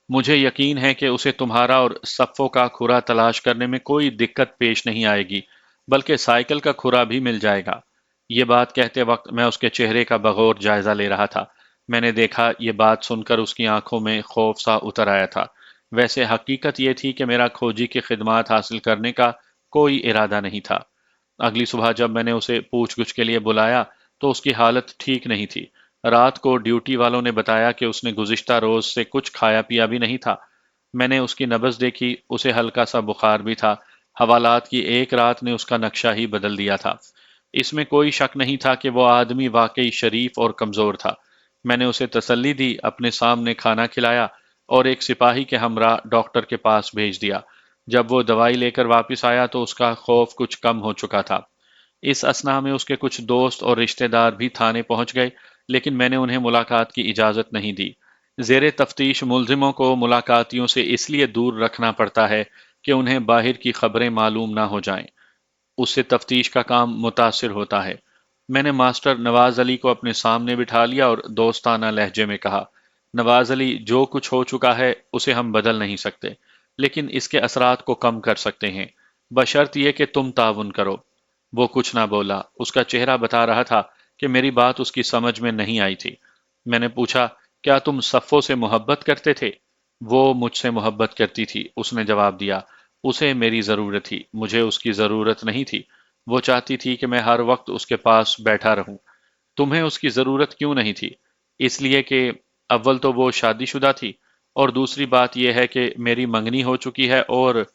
मुझे यकीन है कि उसे तुम्हारा और सफ़ो का खुरा तलाश करने में कोई दिक्कत पेश नहीं आएगी, बल्कि साइकिल का खुरा भी मिल जाएगा। ये बात कहते वक्त मैं उसके चेहरे का बगौर जायजा ले रहा था। मैंने देखा ये बात सुनकर उसकी आंखों में खौफ सा उतर आया था। वैसे हकीकत ये थी कि मेरा खोजी की खिदमात हासिल करने का कोई इरादा नहीं था। अगली सुबह जब मैंने उसे पूछ-गुछ के लिए बुलाया, तो उसकी हालत ठीक नहीं थी। रात को ड्यूटी वालों ने बताया कि उसने गुज़िश्ता रोज़ से कुछ खाया-पिया भी नहीं था। मैंने उसकी नब्ज़ देखी, उसे हल्का-सा बुखार भी था। हवालात की एक रात ने उसका नक्शा ही बदल दिया था। इसमें कोई शक नहीं था कि वो आदमी वाक़ई शरीफ़ और कमज़ोर था। मैंने उसे तसल्ली दी, अपने सामने खाना खिलाया और एक सिपाही के हमरा डॉक्टर के पास भेज दिया। जब वो दवाई लेकर वापस आया तो उसका खौफ कुछ कम हो चुका था। इस असना में उसके कुछ दोस्त और रिश्तेदार भी थाने पहुंच गए, लेकिन मैंने उन्हें मुलाकात की इजाज़त नहीं दी। ज़ेरे तफ्तीश मुलजिमों को मुलाकातियों से इसलिए दूर रखना पड़ता है कि उन्हें बाहर की खबरें मालूम ना हो जाएं। उससे तफ्तीश का काम मुतासिर होता है। मैंने मास्टर नवाज अली को अपने सामने बिठा लिया और दोस्ताना लहजे में कहा, नवाज अली, जो कुछ हो चुका है उसे हम बदल नहीं सकते, लेकिन इसके असरात को कम कर सकते हैं, बशर्त ये कि तुम ताउन करो। वो कुछ ना बोला। उसका चेहरा बता रहा था कि मेरी बात उसकी समझ में नहीं आई थी। मैंने पूछा, क्या तुम सफ़ो से मोहब्बत करते थे? वो मुझसे मोहब्बत करती थी, उसने जवाब दिया। उसे मेरी ज़रूरत थी, मुझे उसकी ज़रूरत नहीं थी। वो चाहती थी कि मैं हर वक्त उसके पास बैठा रहूं। तुम्हें उसकी ज़रूरत क्यों नहीं थी? इसलिए कि अव्वल तो वो शादीशुदा थी, और दूसरी बात यह है कि मेरी मंगनी हो चुकी है, और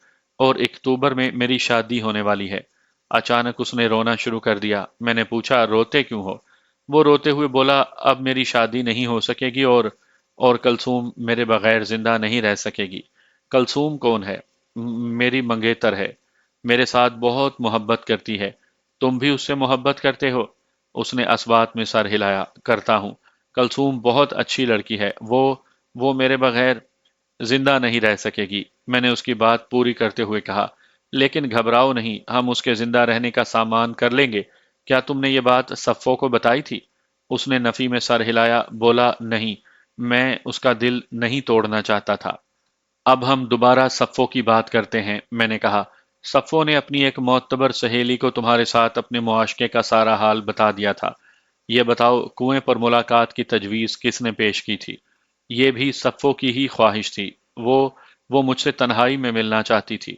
अक्टूबर में मेरी शादी होने वाली है। अचानक उसने रोना शुरू कर दिया। मैंने पूछा, रोते क्यों हो? वो रोते हुए बोला, अब मेरी शादी नहीं हो सकेगी, और कलसूम मेरे बगैर जिंदा नहीं रह सकेगी। कलसूम कौन है? मेरी मंगेतर है। मेरे साथ बहुत मोहब्बत करती है। तुम भी उससे मोहब्बत करते हो? उसने असबात में सर हिलाया। करता हूँ। कलसूम बहुत अच्छी लड़की है। वो मेरे बगैर जिंदा नहीं रह सकेगी। मैंने उसकी बात पूरी करते हुए कहा, लेकिन घबराओ नहीं, हम उसके जिंदा रहने का सामान कर लेंगे। क्या तुमने ये बात सफ़ो को बताई थी? उसने नफ़ी में सर हिलाया, बोला, नहीं, मैं उसका दिल नहीं तोड़ना चाहता था। अब हम दोबारा सफ़ो की बात करते हैं, मैंने कहा। सफ़ो ने अपनी एक मोतबर सहेली को तुम्हारे साथ अपने मुआशके का सारा हाल बता दिया था। ये बताओ, कुएं पर मुलाकात की तजवीज़ किसने पेश की थी? ये भी सफ़ो की ही ख्वाहिश थी। वो वो मुझसे तन्हाई में मिलना चाहती थी।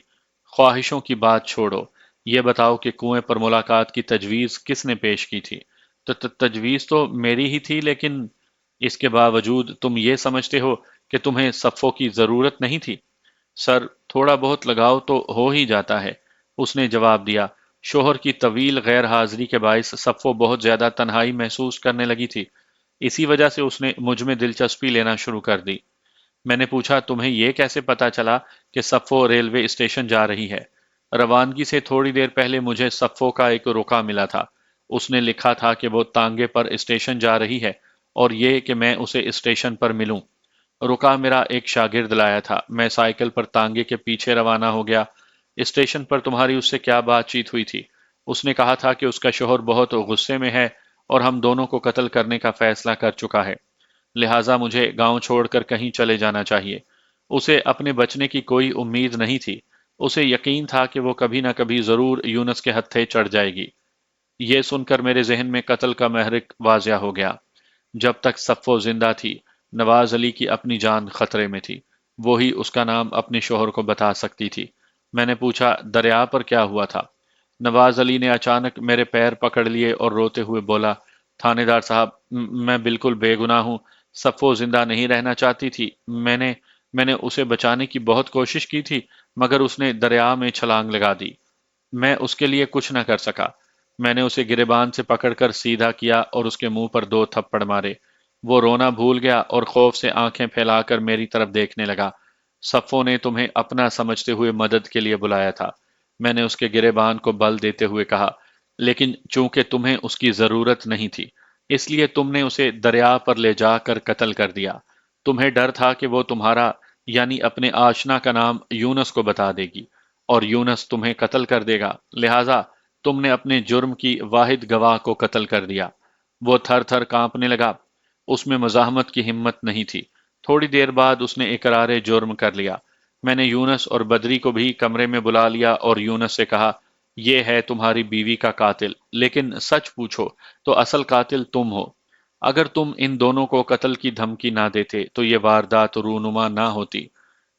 ख्वाहिशों की बात छोड़ो, ये बताओ कि कुएं पर मुलाकात की तजवीज़ किसने पेश की थी? तजवीज़ तो मेरी ही थी, लेकिन इसके बावजूद तुम ये समझते हो कि तुम्हें सफ़ो की ज़रूरत नहीं थी? सर, थोड़ा बहुत लगाव तो हो ही जाता है, उसने जवाब दिया। शोहर की तवील गैर हाजिरी के बायस सफ़ो बहुत ज्यादा तन्हाई महसूस करने लगी थी। इसी वजह से उसने मुझ में दिलचस्पी लेना शुरू कर दी। मैंने पूछा, तुम्हें यह कैसे पता चला कि सफ़ो रेलवे स्टेशन जा रही है? रवानगी से थोड़ी देर पहले मुझे सफ़ो का एक रुका मिला था। उसने लिखा था कि वो तांगे पर स्टेशन जा रही है, और ये कि मैं उसे स्टेशन पर मिलूं। रुका मेरा एक शागिर्द लाया था। मैं साइकिल पर तांगे के पीछे रवाना हो गया। स्टेशन पर तुम्हारी उससे क्या बातचीत हुई थी? उसने कहा था कि उसका शोहर बहुत गुस्से में है, और हम दोनों को कत्ल करने का फैसला कर चुका है, लिहाजा मुझे गांव छोड़कर कहीं चले जाना चाहिए। उसे अपने बचने की कोई उम्मीद नहीं थी। उसे यकीन था कि वो कभी न कभी जरूर यूनुस के हत्थे चढ़ जाएगी। ये सुनकर मेरे जहन में कत्ल का महरिक वाजिया हो गया। जब तक सफ़ो जिंदा थी, नवाज अली की अपनी जान खतरे में थी। वो ही उसका नाम अपने शोहर को बता सकती थी। मैंने पूछा, दरिया पर क्या हुआ था? नवाज अली ने अचानक मेरे पैर पकड़ लिए और रोते हुए बोला, थानेदार साहब, मैं बिल्कुल बेगुनाह हूँ। सफ़ो जिंदा नहीं रहना चाहती थी। मैंने मैंने उसे बचाने की बहुत कोशिश की थी, मगर उसने दरिया में छलांग लगा दी। मैं उसके लिए कुछ न कर सका। मैंने उसे गिरेबान से पकड़कर सीधा किया और उसके मुंह पर 2 थप्पड़ मारे। वो रोना भूल गया और खौफ से आंखें फैलाकर मेरी तरफ देखने लगा। सफ़ो ने तुम्हें अपना समझते हुए मदद के लिए बुलाया था, मैंने उसके गिरेबान को बल देते हुए कहा, लेकिन चूंकि तुम्हें उसकी जरूरत नहीं थी, इसलिए तुमने उसे दरिया पर ले जाकर कत्ल कर दिया। تمہیں ڈر تھا کہ وہ تمہارا یعنی اپنے آشنا کا نام یونس کو بتا دے گی اور یونس تمہیں قتل کر دے گا، لہذا تم نے اپنے جرم کی واحد گواہ کو قتل کر دیا۔ وہ تھر تھر کانپنے لگا، اس میں مزاحمت کی ہمت نہیں تھی۔ تھوڑی دیر بعد اس نے اقرار جرم کر لیا۔ میں نے یونس اور بدری کو بھی کمرے میں بلا لیا اور یونس سے کہا، یہ ہے تمہاری بیوی کا قاتل، لیکن سچ پوچھو تو اصل قاتل تم ہو۔ اگر تم ان دونوں کو قتل کی دھمکی نہ دیتے تو یہ واردات رونما نہ ہوتی۔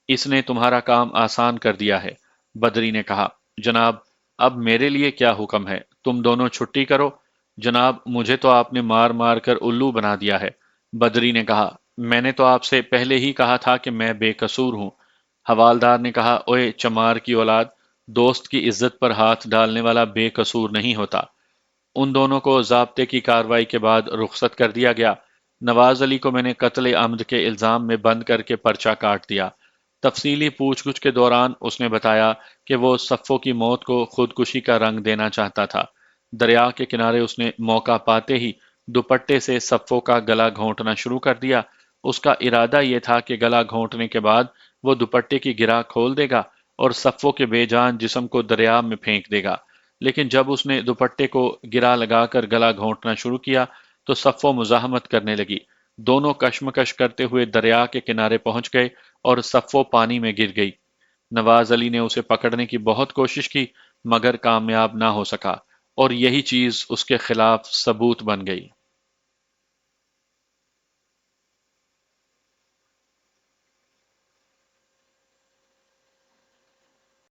اس نے تمہارا کام آسان کر دیا ہے۔ بدری نے کہا، جناب اب میرے لیے کیا حکم ہے؟ تم دونوں چھٹی کرو۔ جناب مجھے تو آپ نے مار مار کر الو بنا دیا ہے۔ بدری نے کہا، میں نے تو آپ سے پہلے ہی کہا تھا کہ میں بے قصور ہوں۔ حوالدار نے کہا، اوئے چمار کی اولاد، دوست کی عزت پر ہاتھ ڈالنے والا بے قصور نہیں ہوتا۔ ان دونوں کو ضابطے کی کارروائی کے بعد رخصت کر دیا گیا۔ نواز علی کو میں نے قتل عمد کے الزام میں بند کر کے پرچہ کاٹ دیا۔ تفصیلی پوچھ گچھ کے دوران اس نے بتایا کہ وہ صفو کی موت کو خودکشی کا رنگ دینا چاہتا تھا۔ دریا کے کنارے اس نے موقع پاتے ہی دوپٹے سے صفو کا گلا گھونٹنا شروع کر دیا۔ اس کا ارادہ یہ تھا کہ گلا گھونٹنے کے بعد وہ دوپٹے کی گرہ کھول دے گا اور صفو کے بے جان جسم کو دریا میں پھینک دے گا، لیکن جب اس نے دوپٹے کو گرہ لگا کر گلا گھونٹنا شروع کیا تو صفو مزاحمت کرنے لگی۔ دونوں کشمکش کرتے ہوئے دریا کے کنارے پہنچ گئے اور صفو پانی میں گر گئی۔ نواز علی نے اسے پکڑنے کی بہت کوشش کی مگر کامیاب نہ ہو سکا، اور یہی چیز اس کے خلاف ثبوت بن گئی۔